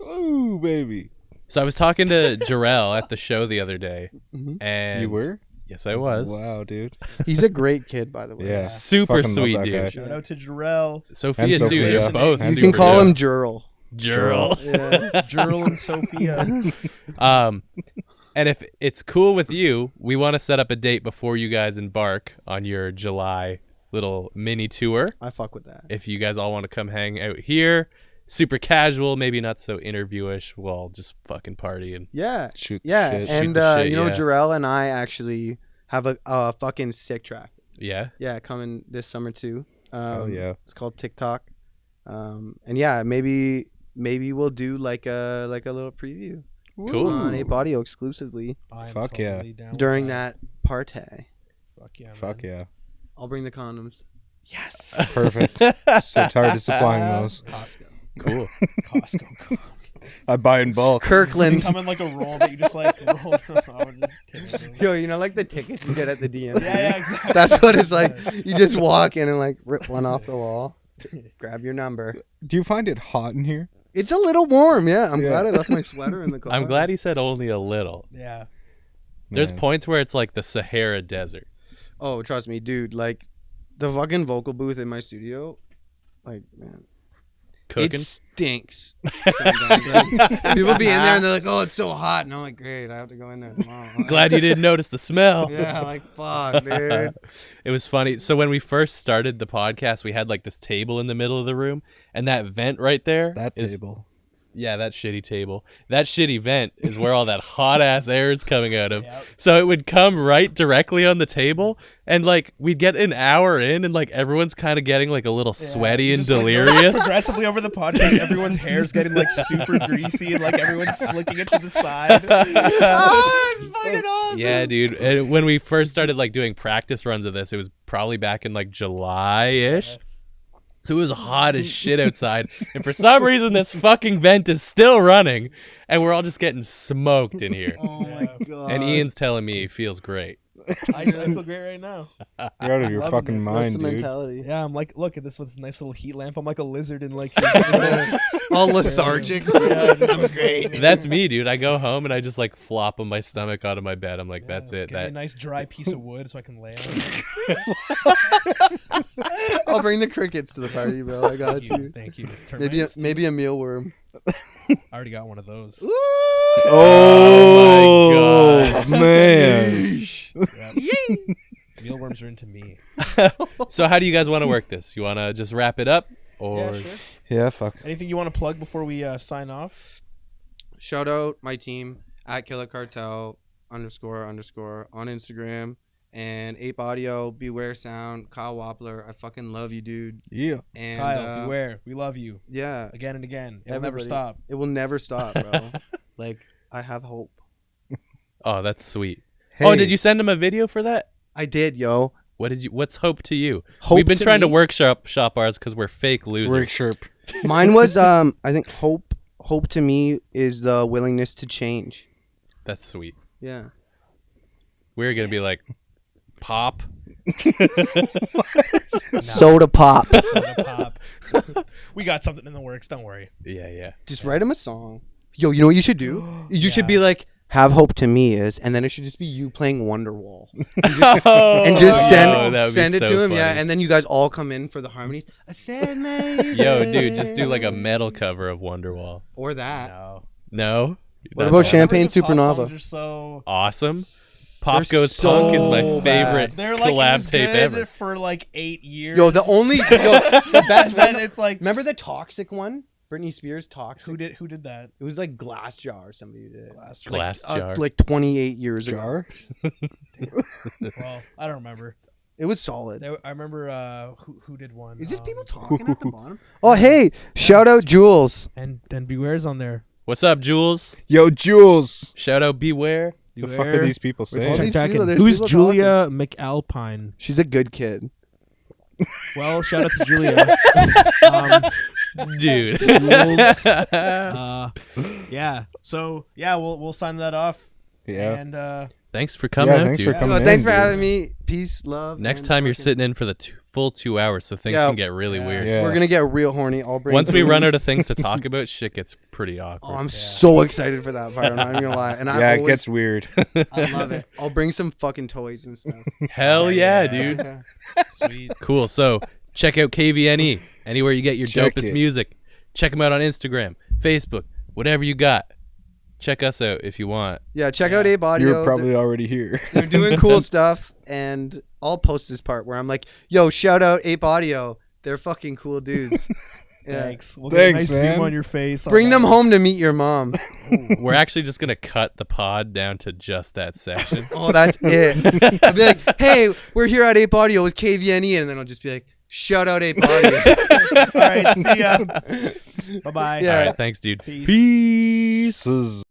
Ooh, baby. So I was talking to Jarrell at the show the other day, Mhm. and You were? Yes, I was. Wow, dude. He's a great kid, by the way. Yeah. Super Fucking love sweet that dude. guy. Shout out to Jarrell. Sophia And too. Sophia. They're both. And You can super call dope. him Jurl. Jarrell. Yeah. Jarrell and Sophia. And if it's cool with you, we want to set up a date before you guys embark on your July little mini tour. I fuck with that. If you guys all want to come hang out here, super casual, maybe not so interviewish, we'll all just fucking party and Yeah. Shoot. Yeah. Shit. And the shit, you know, yeah. Jarrell and I actually have a fucking sick track. yeah. Yeah, coming this summer too. Hell yeah. It's called TikTok. And yeah, maybe we'll do like a little preview Cool. on Ape Audio exclusively I'm Fuck yeah. totally down with during that party. Fuck yeah. Fuck man. yeah. I'll bring the condoms. Yes. Perfect. So tired of supplying those. Costco. Cool. Costco. I buy in bulk. They Kirkland. come in like a roll that you just like roll around and just take them. Yo, you know, like the tickets you get at the DMV. Yeah, exactly. That's what it's like. You just walk in and like rip one off the wall, grab your number. Do you find it hot in here? It's a little warm, yeah. I'm Yeah. glad I left my sweater in the car. I'm glad he said only a little. Yeah. There's Man. points where it's like the Sahara Desert. Oh, trust me, dude. Like the fucking vocal booth in my studio, like man, Cooking. it stinks. Sometimes. Like, people be in there and they're like, "Oh, it's so hot," and I'm like, "Great, I have to go in there tomorrow." Glad you didn't notice the smell. Yeah, like fuck, dude. It was funny. So when we first started the podcast, we had like this table in the middle of the room, and that vent right there. That is- table. Yeah, that shitty table. That shitty vent is where all that hot ass air is coming out of. Yep. So it would come right directly on the table, and like we'd get an hour in, and like everyone's kind of getting like a little sweaty and Just, like, delirious. progressively over the podcast, everyone's hair's getting like super greasy and like everyone's slicking it to the side. Oh, it's fucking awesome. Yeah, dude. And when we first started like doing practice runs of this, it was probably back in like July-ish. So it was hot as shit outside. And for some reason, this fucking vent is still running. And we're all just getting smoked in here. Oh my god. And Ian's telling me he feels great. I feel great right now. You're out of your Loving fucking it. That's mind, the dude. mentality. Yeah, I'm like, look at this with this nice little heat lamp. I'm like a lizard in like his All lethargic. I'm great. That's me, dude. I go home and I just like flop on my stomach onto my bed. I'm like, that's it. Give me a That nice dry piece of wood so I can lay on it. I'll bring the crickets to the party, bro. I got Thank you. you. Thank you. Maybe Termites, too. maybe a mealworm. I already got one of those. Oh, my man. Yep. Mealworms are into me. So how do you guys want to work this? You want to just wrap it up, or Yeah, sure. Yeah, fuck. Anything you want to plug before we sign off? Shout out my team at Killer Cartel __ on Instagram and Ape Audio, Beware Sound, Kyle Wappler. I fucking love you, dude. Yeah. And Kyle, beware. We love you. Yeah, Again and again. It'll never Everybody. stop. it will never stop, bro. Like I have hope. oh, that's sweet. Hey. Oh, did you send him a video for that? I did, yo. What's hope to you? Hope We've been to trying to me? workshop ours because we're fake losers. Rick Sherp. Mine was I think hope to me is the willingness to change. That's sweet. Yeah. We're gonna be like, pop. Soda pop. Soda pop. We got something in the works. Don't worry. Yeah. Just write him a song. Yo, you know what you should do? You should be Yeah. like, have hope to me is, and then it should just be you playing Wonderwall. Oh, And just yo, that would be send it so to him, yeah. funny. And then you guys all come in for the harmonies. I said, maybe. Yo, dude, just do like a metal cover of Wonderwall. Or that. No. No? What Not about that? Champagne Covers of pop Supernova? songs are so Awesome. Pop They're Goes so Punk is my bad. favorite they're like it collab was tape good ever. for like 8 years. Yo, the best and then one. it's like Remember the Toxic one? Britney Spears Toxic. who did that? It was like Glass Jar or somebody who did it. Glass Jar. Like 28 years ago. Jar? Well, I don't remember. It was solid. I remember who did one. Is this people talking at the bottom? Oh, hey, shout out Jules. And Beware's on there. What's up, Jules? Yo, Jules. Shout out Beware. The fuck are these people All saying? these Check people, in. there's Who's people Julia McAlpine? She's a good kid. Well, shout out to Julia. Dude. Rules. Yeah. So yeah, we'll sign that off. Yeah. And Thanks for coming out, thanks dude. for coming Well, thanks in, for dude. having me. Peace, love. Next and time you're fucking- sitting in for the full 2 hours, so things Yeah. can get really weird. Yeah. We're gonna get real horny. I'll bring. Once we run out things. of things to talk about, shit gets pretty awkward. Oh, I'm so excited for that part. I'm not even gonna lie. And Yeah, I it always, gets weird. I love it. I'll bring some fucking toys and stuff. Hell yeah, dude. Yeah. sweet. Cool. So check out KVNE anywhere you get your Check dopest it. music. Check them out on Instagram, Facebook, whatever you got. Check us out if you want. Yeah, check out APE Audio. You're probably already here. They're doing cool stuff, and I'll post this part where I'm like, "Yo, shout out APE Audio. They're fucking cool dudes." Yeah. Thanks. We'll Thanks, get a nice zoom man. on your face. Bring them home to meet your mom. We're actually just gonna cut the pod down to just that section. Oh, that's it. I'll be like, "Hey, we're here at APE Audio with KVNE," and then I'll just be like, "Shout out APE Audio." All right. See ya. Bye bye. Yeah. All right, thanks, dude. Peace. Peace. Peace.